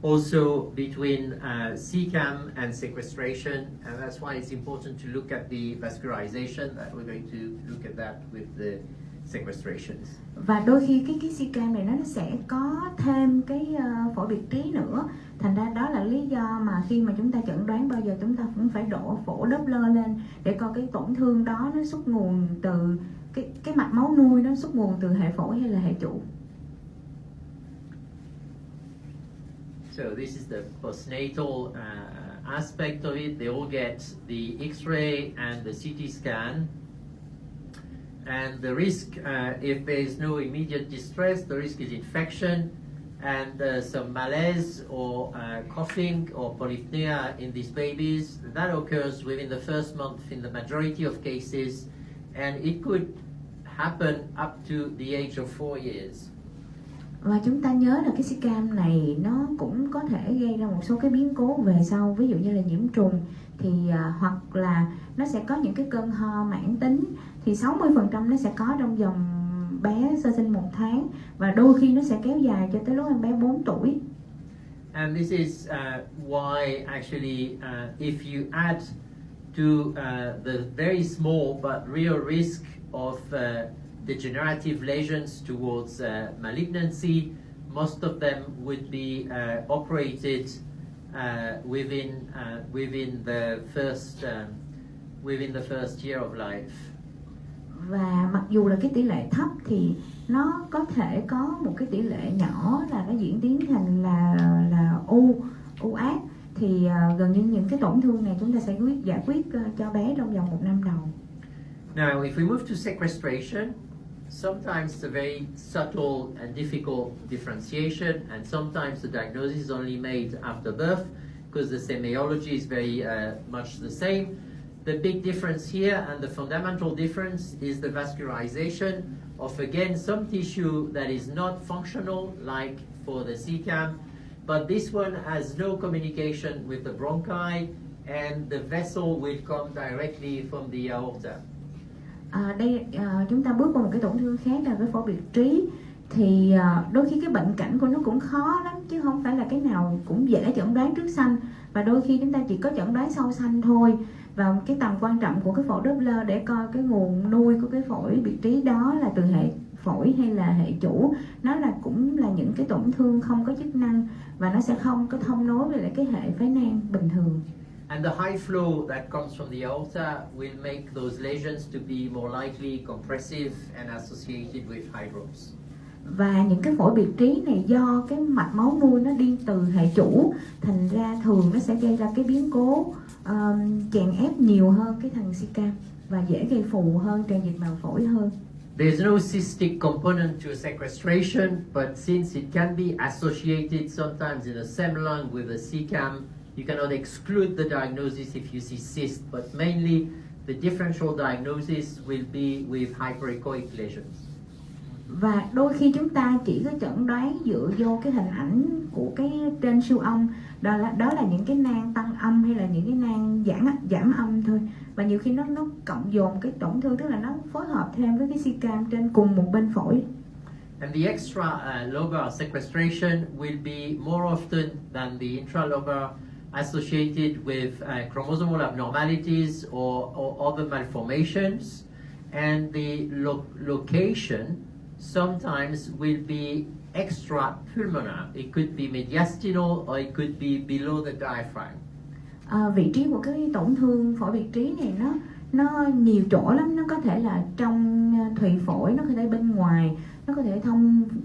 also between CCAM and sequestration, and that's why it's important to look at the vascularization. That we're going to look at that with the sequestrations. Và đôi khi cái siêu cam này nó sẽ có thêm cái phổi biệt trí nữa. Thành ra đó là lý do mà khi mà chúng ta chẩn đoán, bao giờ chúng ta cũng phải đổ phổi Doppler lên để coi cái tổn thương đó nó xuất nguồn từ cái mạch máu nuôi, nó xuất nguồn từ hệ phổi hay là hệ trụ. So this is the postnatal aspect of it. They all get the X-ray and the CT scan. And the risk, if there is no immediate distress, the risk is infection and some malaise or coughing or polypnea in these babies. That occurs within the first month in the majority of cases, and it could happen up to the age of 4 years. Và chúng ta nhớ là cái siêu cam này nó cũng có thể gây ra một số cái biến cố về sau, ví dụ như là nhiễm trùng, thì hoặc là nó sẽ có những cái cơn ho mãn tính, thì 60% nó sẽ có trong vòng bé sơ sinh 1 tháng, và đôi khi nó sẽ kéo dài cho tới lúc em bé 4 tuổi. And this is why actually if you add to the very small but real risk of degenerative lesions towards malignancy, most of them would be operated within the first year of life. Và mặc dù là cái tỷ lệ thấp thì nó có thể có một cái tỷ lệ nhỏ là nó diễn tiến thành là u ác, thì gần như những cái tổn thương này chúng ta sẽ giải quyết cho bé trong vòng 1 năm đầu. Now, if we move to sequestration, sometimes it's a very subtle and difficult differentiation, and sometimes the diagnosis is only made after birth because the semiology is very much the same. The big difference here and the fundamental difference is the vascularization of, again, some tissue that is not functional, like for the CCAM, but this one has no communication with the bronchi, and the vessel will come directly from the aorta. Chúng ta bước qua một cái tổn thương khác là cái phổi biệt trí. Thì đôi khi cái bệnh cảnh của nó cũng khó lắm, chứ không phải là cái nào cũng dễ chẩn đoán trước sanh, và đôi khi chúng ta chỉ có chẩn đoán sau sanh thôi. Và cái tầm quan trọng của cái phổi Doppler để coi cái nguồn nuôi của cái phổi biệt trí đó là từ hệ phổi hay là hệ chủ, nó cũng là những cái tổn thương không có chức năng, và nó sẽ không có thông nối với lại cái hệ phế nang bình thường. And the high flow that comes from the aorta will make those lesions to be more likely compressive and associated with hydrops. Và những cái phổi biệt trí này do cái mạch máu nuôi nó đi từ hệ chủ, thành ra thường nó sẽ gây ra cái biến cố chèn ép nhiều hơn cái thằng si-cam và dễ gây phù hơn, tràn dịch màng phổi hơn. There's no cystic component to sequestration, but since it can be associated sometimes in the same lung with the CCAM, you cannot exclude the diagnosis if you see cyst, but mainly the differential diagnosis will be with hyperechoic lesions. Và đôi khi chúng ta chỉ có chẩn đoán dựa vô cái hình ảnh của cái trên siêu âm, đó là những cái nang tăng âm hay là những cái nang giảm âm thôi. Và nhiều khi nó cộng dồn cái tổn thương, tức là nó phối hợp thêm với cái si-cam trên cùng một bên phổi. And the extra lobar sequestration will be more often than the intralobar associated with chromosomal abnormalities or other malformations. And the location sometimes will be extra pulmonar. It could be mediastinal or it could be below the diaphragm. Vị trí của cái tổn thương phổi biệt trí này nó nhiều chỗ lắm, nó có thể là trong thùy phổi, nó có thể bên ngoài, nó có thể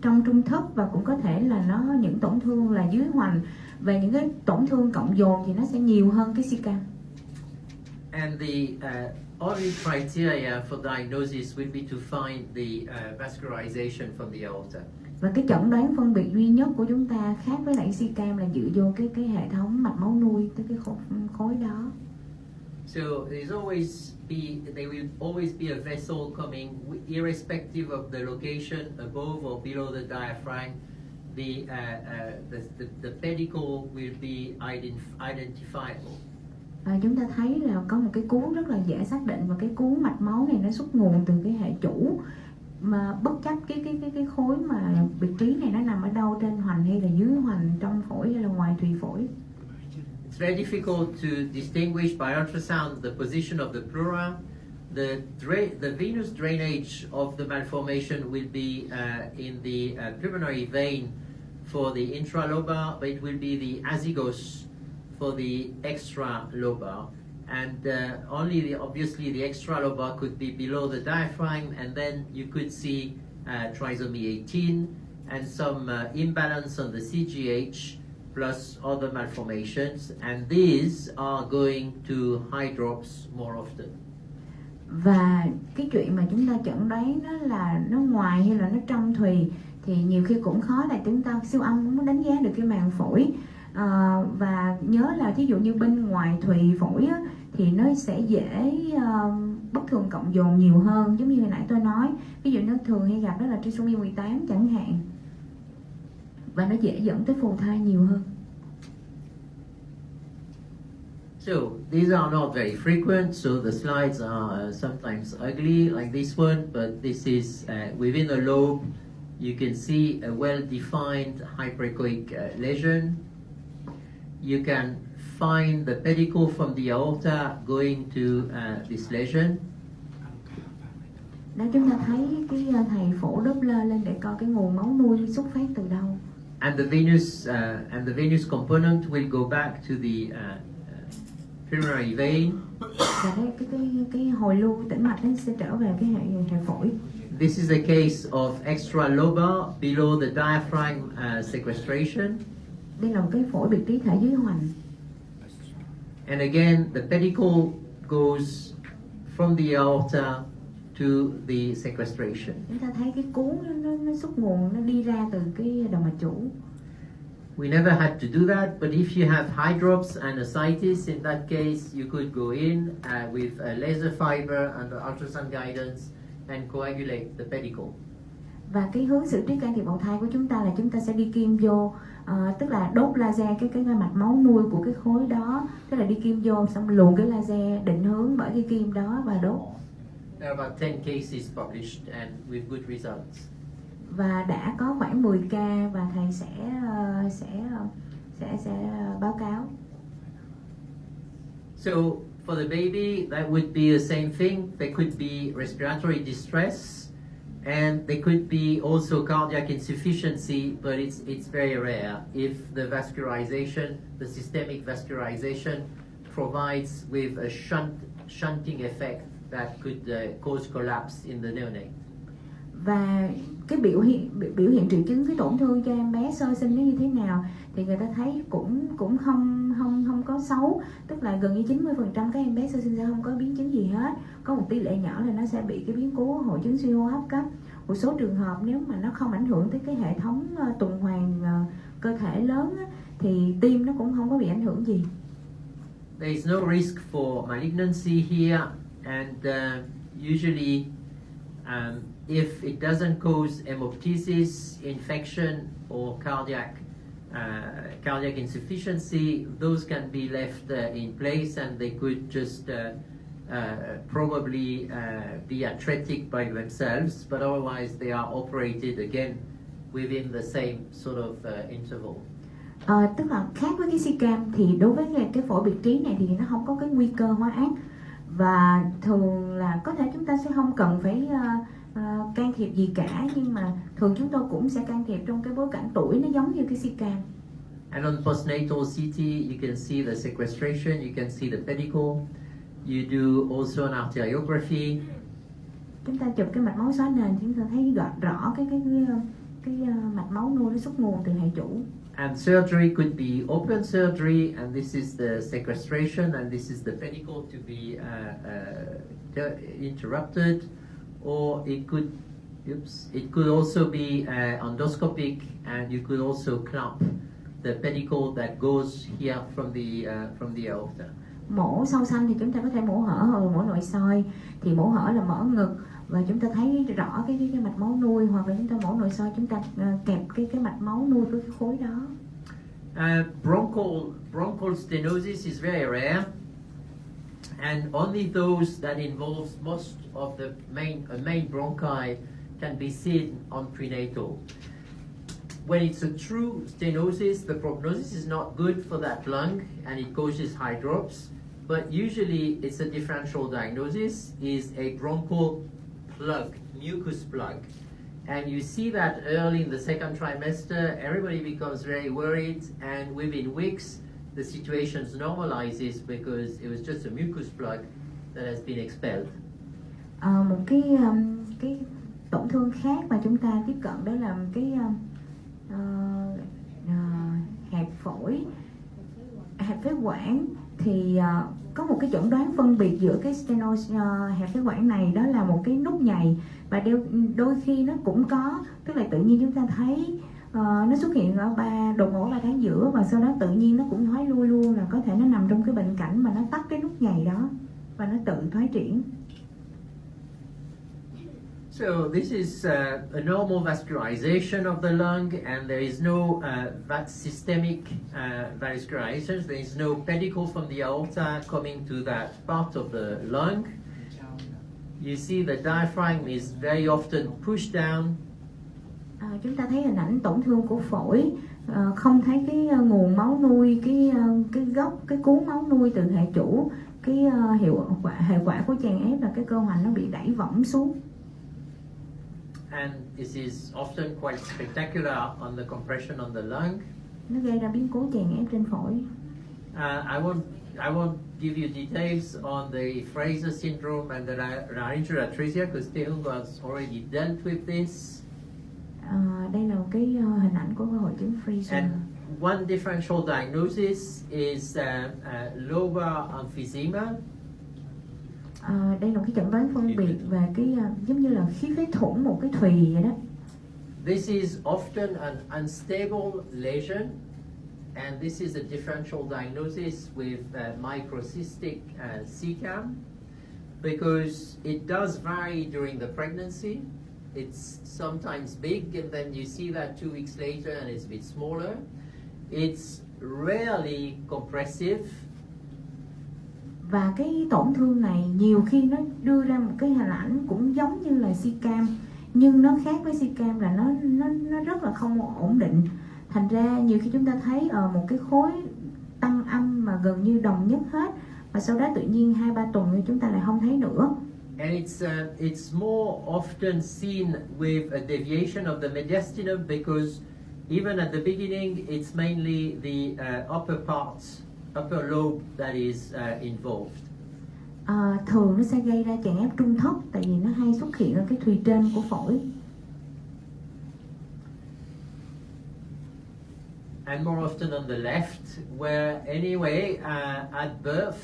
trong trung thất, và cũng có thể là nó những tổn thương là dưới hoành. Về những cái tổn thương cộng dồn thì nó sẽ nhiều hơn cái si-cam. And the only criteria for diagnosis will be to find the vascularization from the aorta. Và cái chẩn đoán phân biệt duy nhất của chúng ta khác với lại si-cam là dựa vô cái hệ thống mạch máu nuôi tới cái khối đó. So there will always be a vessel coming, irrespective of the location above or below the diaphragm. The pedicle will be identifiable. Chúng ta thấy là có một cái cuốn rất là dễ xác định, và cái cuốn mạch máu này nó xuất nguồn từ cái hệ chủ, mà bất chấp cái khối mà biệt trí này nó nằm ở đâu, trên hoành hay là dưới hoành, trong phổi hay là ngoài thùy phổi. It's very difficult to distinguish by ultrasound the position of the pleura. The venous drainage of the malformation will be in the pulmonary vein for the intralobar, but it will be the azygos for the extralobar. And obviously the extralobar could be below the diaphragm, and then you could see trisomy 18 and some imbalance on the CGH plus other malformations, and these are going to hydrops more often. Và cái chuyện mà chúng ta chẩn đoán nó là nó ngoài hay là nó trong thùy thì nhiều khi cũng khó, là chúng ta siêu âm cũng muốn đánh giá được cái màng phổi. Và nhớ là thí dụ như bên ngoài thùy phổi á, thì nó sẽ dễ bất thường cộng dồn nhiều hơn, giống như hồi nãy tôi nói. Ví dụ nó thường hay gặp đó là trisomy 18 chẳng hạn, và nó dễ dẫn tới phù thai nhiều hơn. So these are not very frequent, so the slides are sometimes ugly like this one, but this is within a lobe. You can see a well-defined hyperechoic lesion. You can find the pedicle from the aorta going to this lesion. Đó, chúng ta thấy cái thầy phổ Doppler lên để coi cái nguồn máu nuôi xuất phát từ đâu. And the venous component will go back to the pulmonary vein. Và cái hồi lưu tĩnh mạch nó sẽ trở về cái hệ phổi. This is a case of extralobar below the diaphragm sequestration. Đây là một cái phổi biệt trí thể dưới hoành. And again, the pedicle goes from the aorta to the sequestration. Chúng ta thấy cái cuốn nó xuất nguồn, nó đi ra từ cái động mạch chủ. We never had to do that, but if you have hydrops and ascites, in that case, you could go in with a laser fiber under ultrasound guidance and coagulate the pedicle. Và cái hướng xử trí can thiệp bào thai của chúng ta là chúng ta sẽ đi kim vô, tức là đốt laser cái mạch máu nuôi của cái khối đó, tức là đi kim vô xong luồn cái laser định hướng bởi cái kim đó và đốt. There are about 10 cases published and with good results. Và đã có khoảng 10 ca và thầy sẽ báo cáo. So for the baby, that would be the same thing. There could be respiratory distress, and there could be also cardiac insufficiency, but it's very rare if the vascularization, the systemic vascularization, provides with a shunting effect that could cause collapse in the neonate. Và cái biểu hiện triệu chứng cái tổn thương cho em bé sơ sinh nó như thế nào thì người ta thấy cũng không có xấu, tức là gần như 90% các em bé sơ sinh sẽ không có biến chứng gì hết. Có một tỷ lệ nhỏ là nó sẽ bị cái biến cố hội chứng suy hô hấp cấp. Một số trường hợp nếu mà nó không ảnh hưởng tới cái hệ thống tuần hoàn cơ thể lớn á, thì tim nó cũng không có bị ảnh hưởng gì. There is no risk for malignancy here, and usually if it doesn't cause hemoptysis, infection, or cardiac insufficiency, those can be left in place, and they could just probably be atretic by themselves, but otherwise they are operated again within the same sort of interval. Tức là khác với cái si-cam thì đối với cái phổi biệt trí này thì nó không có cái nguy cơ hóa ác, và thường là có thể chúng ta sẽ không cần phải can thiệp gì cả, nhưng mà thường chúng tôi cũng sẽ can thiệp trong cái bối cảnh tuổi nó giống như cái si-cam. And on postnatal CT, you can see the sequestration, you can see the pedicle. You do also an arteriography. Chúng ta chụp cái mạch máu xóa nền, chúng ta thấy rõ cái mạch máu nuôi nó xuất nguồn từ hệ chủ. And surgery could be open surgery, and this is the sequestration, and this is the pedicle to be interrupted, or it could also be endoscopic, and you could also clamp the pedicle that goes here from the aorta. Mổ sau sanh thì chúng ta có thể mổ hở hoặc là mổ nội soi. Thì mổ hở là mở ngực và chúng ta thấy rõ cái mạch máu nuôi, hoặc là chúng ta mổ nội soi chúng ta kẹp cái mạch máu nuôi với cái khối đó. Bronchial stenosis is very rare, and only those that involves most of the main bronchi can be seen on prenatal. When it's a true stenosis, the prognosis is not good for that lung, and it causes high drops. But usually it's a differential diagnosis, is a bronchial plug, mucus plug. And you see that early in the second trimester, everybody becomes very worried, and within weeks, the situation normalizes because it was just a mucus plug that has been expelled. Một cái tổn thương khác mà chúng ta tiếp cận đó là cái hẹp phổi, hẹp phế quản. Thì có một cái chẩn đoán phân biệt giữa cái stenosis hẹp phế quản này, đó là một cái nút nhầy, và đôi khi nó cũng có, tức là tự nhiên chúng ta thấy nó xuất hiện ở đột ngột 3 tháng giữa, và sau đó tự nhiên nó cũng thoái lui luôn, là có thể nó nằm trong cái bệnh cảnh mà nó tắt cái nút nhầy đó và nó tự thoái triển. So this is a normal vascularization of the lung, and there is no systemic vascularization. There is no pedicle from the aorta coming to that part of the lung. You see the diaphragm is very often pushed down. Chúng ta thấy hình ảnh tổn thương của phổi, không thấy cái nguồn máu nuôi, cái gốc, cái cuống máu nuôi từ hệ chủ. Cái hệ quả của chèn ép là cái cơ hoành nó bị đẩy võng xuống. And this is often quite spectacular on the compression on the lung. Nó gây ra biến cố chèn ép trên phổi. I won't give you details on the Fraser syndrome and the laryngeal atresia because Tae-Hung has already dealt with this. Đây là một cái hình ảnh của hội chứng Fraser. And one differential diagnosis is lobar emphysema. Đây là cái chẩn đoán phân biệt về cái giống như là khí phế thủng một cái thùy vậy đó. This is often an unstable lesion, and this is a differential diagnosis with microcystic cecam, because it does vary during the pregnancy. It's sometimes big, and then you see that 2 weeks later and it's a bit smaller. It's rarely compressive. Và cái tổn thương này nhiều khi nó đưa ra một cái hình ảnh cũng giống như là si cam, nhưng nó khác với si cam là nó rất là không ổn định. Thành ra nhiều khi chúng ta thấy ở một cái khối tăng âm mà gần như đồng nhất hết, và sau đó tự nhiên 2-3 tuần thì chúng ta lại không thấy nữa. And it's more often seen with a deviation of the mediastinum because even at the beginning it's mainly the upper lobe that is involved. Thường nó sẽ gây ra chèn ép trung thất, tại vì nó hay xuất hiện ở cái thùy trên của phổi. And more often on the left, where anyway at birth,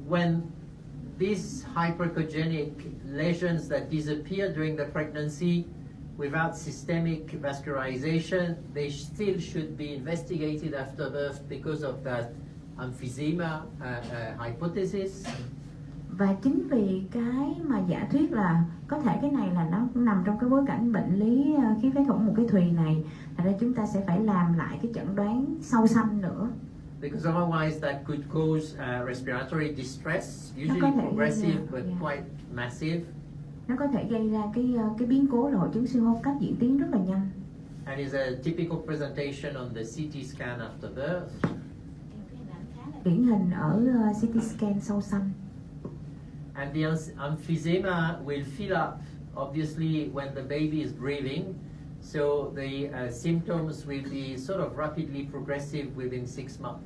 when these hyperechogenic lesions that disappear during the pregnancy without systemic vascularization, they still should be investigated after birth because of that emphysema hypothesis. Và chính vì cái mà giả thuyết là có thể cái này là nó nằm trong cái bối cảnh bệnh lý khí phế thủng một cái thùy này, thành ra chúng ta sẽ phải làm lại cái chẩn đoán sâu xăm nữa. Because otherwise that could cause respiratory distress, usually progressive but quite massive. Nó có thể gây ra cái biến cố là hội chứng suy hô hấp cấp diễn tiến rất là nhanh. And is a typical presentation on the CT scan after birth. Điển hình ở CT scan sâu xăm. And the emphysema will fill up obviously when the baby is breathing. So the symptoms will be sort of rapidly progressive within 6 months.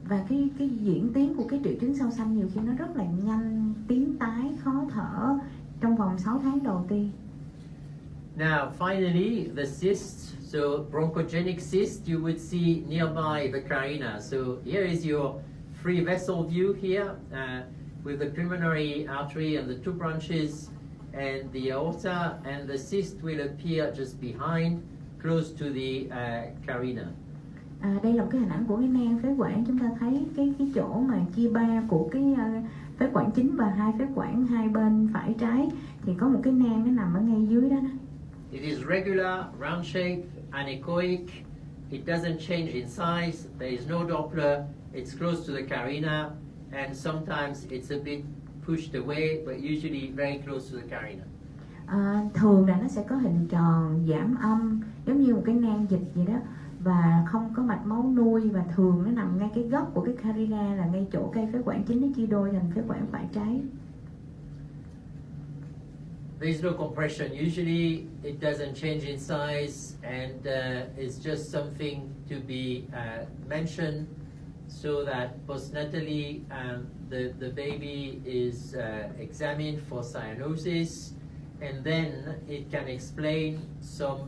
Và cái diễn tiến của cái triệu chứng sâu xăm nhiều khi nó rất là nhanh, tím tái, khó thở trong vòng 6 tháng đầu tiên. Now finally the cysts, so bronchogenic cyst you would see nearby the carina. So here is your free vessel view here with the pulmonary artery and the 2 branches and the aorta, and the cyst will appear just behind, close to the carina. Đây là một cái hình ảnh của cái nang phế quản. Chúng ta thấy cái chỗ mà chia ba của cái phế quản chính và 2 phế quản hai bên phải trái, thì có một cái nang nó nằm ở ngay dưới đó. It is regular, round shape, anechoic. It doesn't change in size. There is no Doppler. It's close to the carina, and sometimes it's a bit pushed away, but usually very close to the carina. Thường là nó sẽ có hình tròn, giảm âm, giống như một cái nang dịch vậy đó, và không có mạch máu nuôi, và thường nó nằm ngay cái gốc của cái carina, là ngay chỗ cây phế quản chính nó chia đôi thành phế quản phải trái. There is no compression. Usually it doesn't change in size, and it's just something to be mentioned so that postnatally the baby is examined for cyanosis, and then it can explain some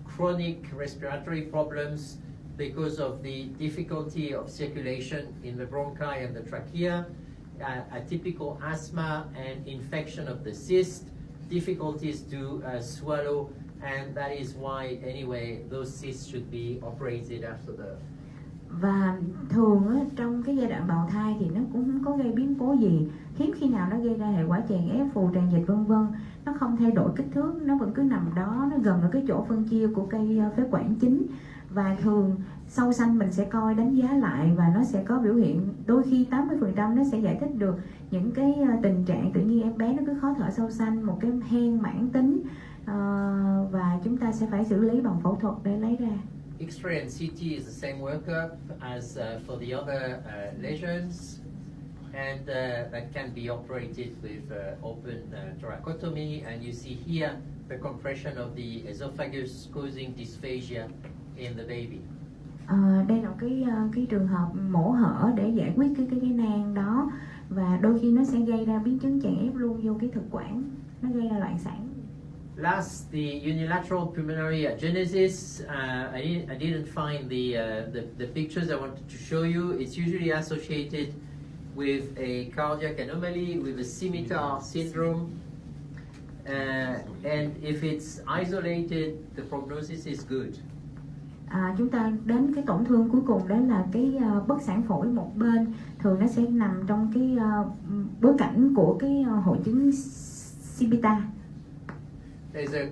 chronic respiratory problems because of the difficulty of circulation in the bronchi and the trachea, a typical asthma and infection of the cyst, difficulties to swallow, and that is why anyway those cysts should be operated after birth. Và thường á, trong cái giai đoạn bào thai thì nó cũng không có gây biến cố gì, hiếm khi nào nó gây ra hệ quả chèn ép, phù tràn dịch vân vân. Nó không thay đổi kích thước, nó vẫn cứ nằm đó, nó gần ở cái chỗ phân chia của cây phế quản chính. Và thường sâu xanh mình sẽ coi đánh giá lại, và nó sẽ có biểu hiện, đôi khi 80% nó sẽ giải thích được những cái tình trạng tự nhiên em bé nó cứ khó thở sâu xanh, một cái hen mãn tính, và chúng ta sẽ phải xử lý bằng phẫu thuật để lấy ra. X-ray and CT is the same workup as for the other lesions, and that can be operated with open thoracotomy, and you see here the compression of the esophagus causing dysphagia in the baby. Đây là cái trường hợp mổ hở để giải quyết cái nang đó, và đôi khi nó sẽ gây ra biến chứng chèn ép luôn vô cái thực quản, nó gây ra loạn sản. Last, the unilateral pulmonary agenesis. I didn't find the pictures I wanted to show you. It's usually associated with a cardiac anomaly, with a scimitar syndrome, and if it's isolated, the prognosis is good. Chúng ta đến cái tổn thương cuối cùng, đó là cái bất sản phổi một bên, thường nó sẽ nằm trong cái bối cảnh của cái hội chứng scimitar. There's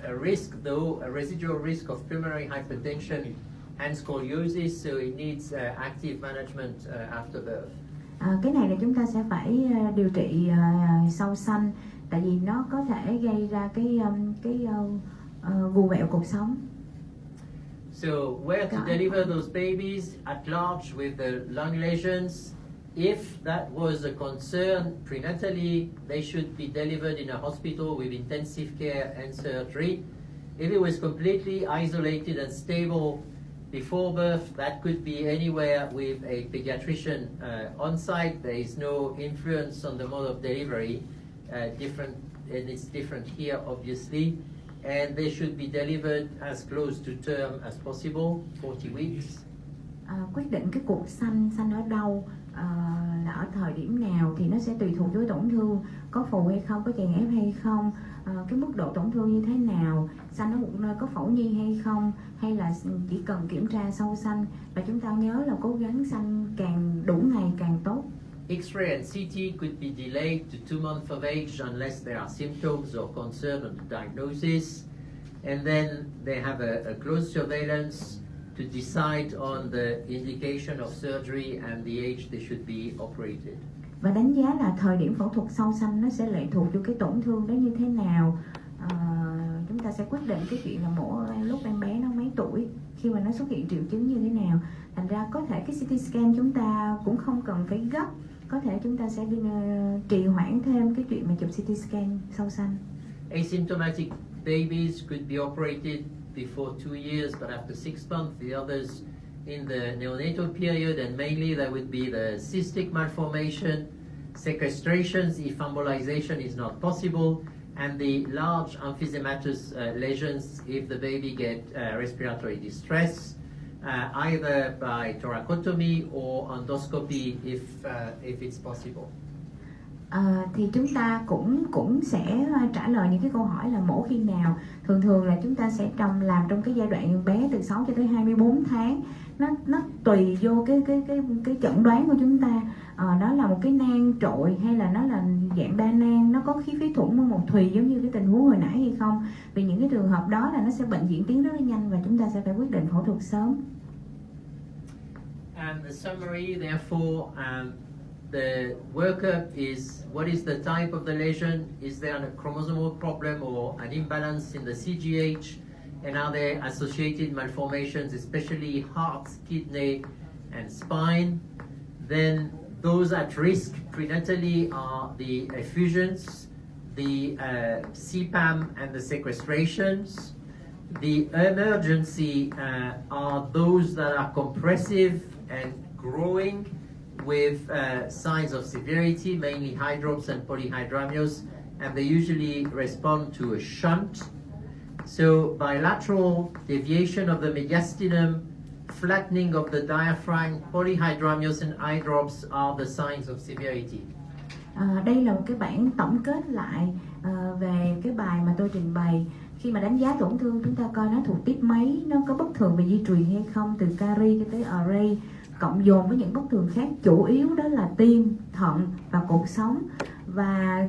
a risk, though, a residual risk of pulmonary hypertension and scoliosis, so it needs active management after birth. Cái này là chúng ta sẽ phải điều trị sau sanh, tại vì nó có thể gây ra cái vù vẹo cột sống. So where to deliver those babies at large with the lung lesions? If that was a concern prenatally, they should be delivered in a hospital with intensive care and surgery. If it was completely isolated and stable before birth, that could be anywhere with a pediatrician on site. There is no influence on the mode of delivery, and it's different here obviously. And they should be delivered as close to term as possible, 40 weeks. Quyết định cái cuộc sanh ở đâu, là ở thời điểm nào thì nó sẽ tùy thuộc với tổn thương, có phù hay không, có chèn ép hay không, cái mức độ tổn thương như thế nào, sanh ở một nơi có phẫu nhi hay không, hay là chỉ cần kiểm tra sau sanh. Và chúng ta nhớ là cố gắng sanh càng đủ ngày càng tốt. X-ray and CT could be delayed to 2 months of age unless there are symptoms or concern of the diagnosis. And then they have a close surveillance to decide on the indication of surgery and the age they should be operated. Và đánh giá là thời điểm phẫu thuật sau sanh nó sẽ lệ thuộc vào cái tổn thương đó như thế nào. Chúng ta sẽ quyết định cái chuyện là mổ lúc em bé nó mấy tuổi, khi mà nó xuất hiện triệu chứng như thế nào. Thành ra có thể cái CT scan chúng ta cũng không cần phải gấp, có thể chúng ta sẽ trì hoãn thêm cái chuyện mà chụp CT scan sau sanh. Asymptomatic babies could be operated before 2 years, but after 6 months, the others in the neonatal period, and mainly there would be the cystic malformation, sequestrations if embolization is not possible, and the large emphysematous lesions if the baby gets respiratory distress, either by thoracotomy or endoscopy if it's possible. Thì chúng ta cũng sẽ trả lời những cái câu hỏi là mổ khi nào. Thường là chúng ta sẽ làm trong cái giai đoạn bé từ 6 cho tới 24 tháng. Nó tùy vô cái chẩn đoán của chúng ta. Đó là một cái nang trội hay là nó là dạng đa nang, nó có khí phế thủng một thùy giống như cái tình huống hồi nãy hay không. Vì những cái trường hợp đó là nó sẽ bệnh diễn tiến rất là nhanh và chúng ta sẽ phải quyết định phẫu thuật sớm. And the summary, therefore, the workup is what is the type of the lesion, is there a chromosomal problem or an imbalance in the CGH, and are there associated malformations, especially heart, kidney, and spine. Then those at risk prenatally are the effusions, the CPAM and the sequestrations. The emergency are those that are compressive and growing with signs of severity, mainly hydrops and polyhydramnios, and they usually respond to a shunt. So bilateral deviation of the mediastinum, flattening of the diaphragm, polyhydramnios and eye drops are the signs of severity. Đây là một cái bản tổng kết lại về cái bài mà tôi trình bày. Khi mà đánh giá tổn thương, chúng ta coi nó thuộc tiếp mấy, nó có bất thường về di truyền hay không, từ cari cho tới array, cộng dồn với những bất thường khác, chủ yếu đó là tim, thận và cột sống. Và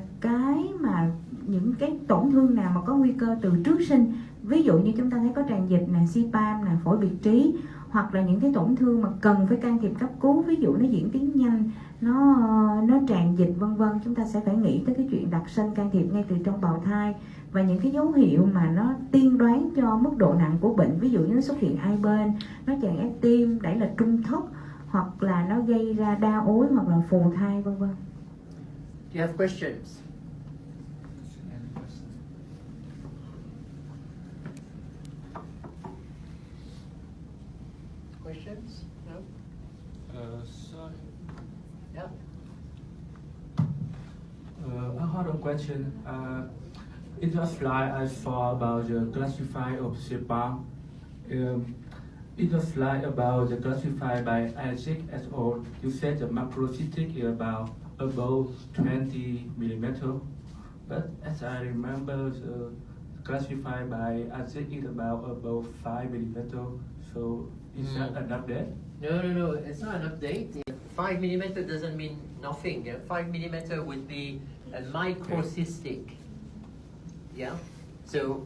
những cái tổn thương nào mà có nguy cơ từ trước sinh, ví dụ như chúng ta thấy có tràn dịch nè, CPAM nè, phổi biệt trí, hoặc là những cái tổn thương mà cần phải can thiệp cấp cứu, ví dụ nó diễn tiến nhanh, nó tràn dịch vân vân, chúng ta sẽ phải nghĩ tới cái chuyện đặt stent can thiệp ngay từ trong bào thai. Và những cái dấu hiệu mà nó tiên đoán cho mức độ nặng của bệnh, ví dụ như nó xuất hiện hai bên, nó chèn ép tim, đẩy là trung thất, hoặc là nó gây ra đa ối hoặc là phù thai vân vân. Do you have questions? Questions? No? Sorry. Yeah. I had a question. In the slide I saw about the classify of CPAM. In the slide about the classify by Isaac et al., you said the macrocystic is about above 20 millimeter, but as I remember, the classified by Isaac is about above 5 millimeter. So is that an update? No, it's not an update. 5 millimeter doesn't mean nothing. 5 millimeter would be a microcystic. Yeah. So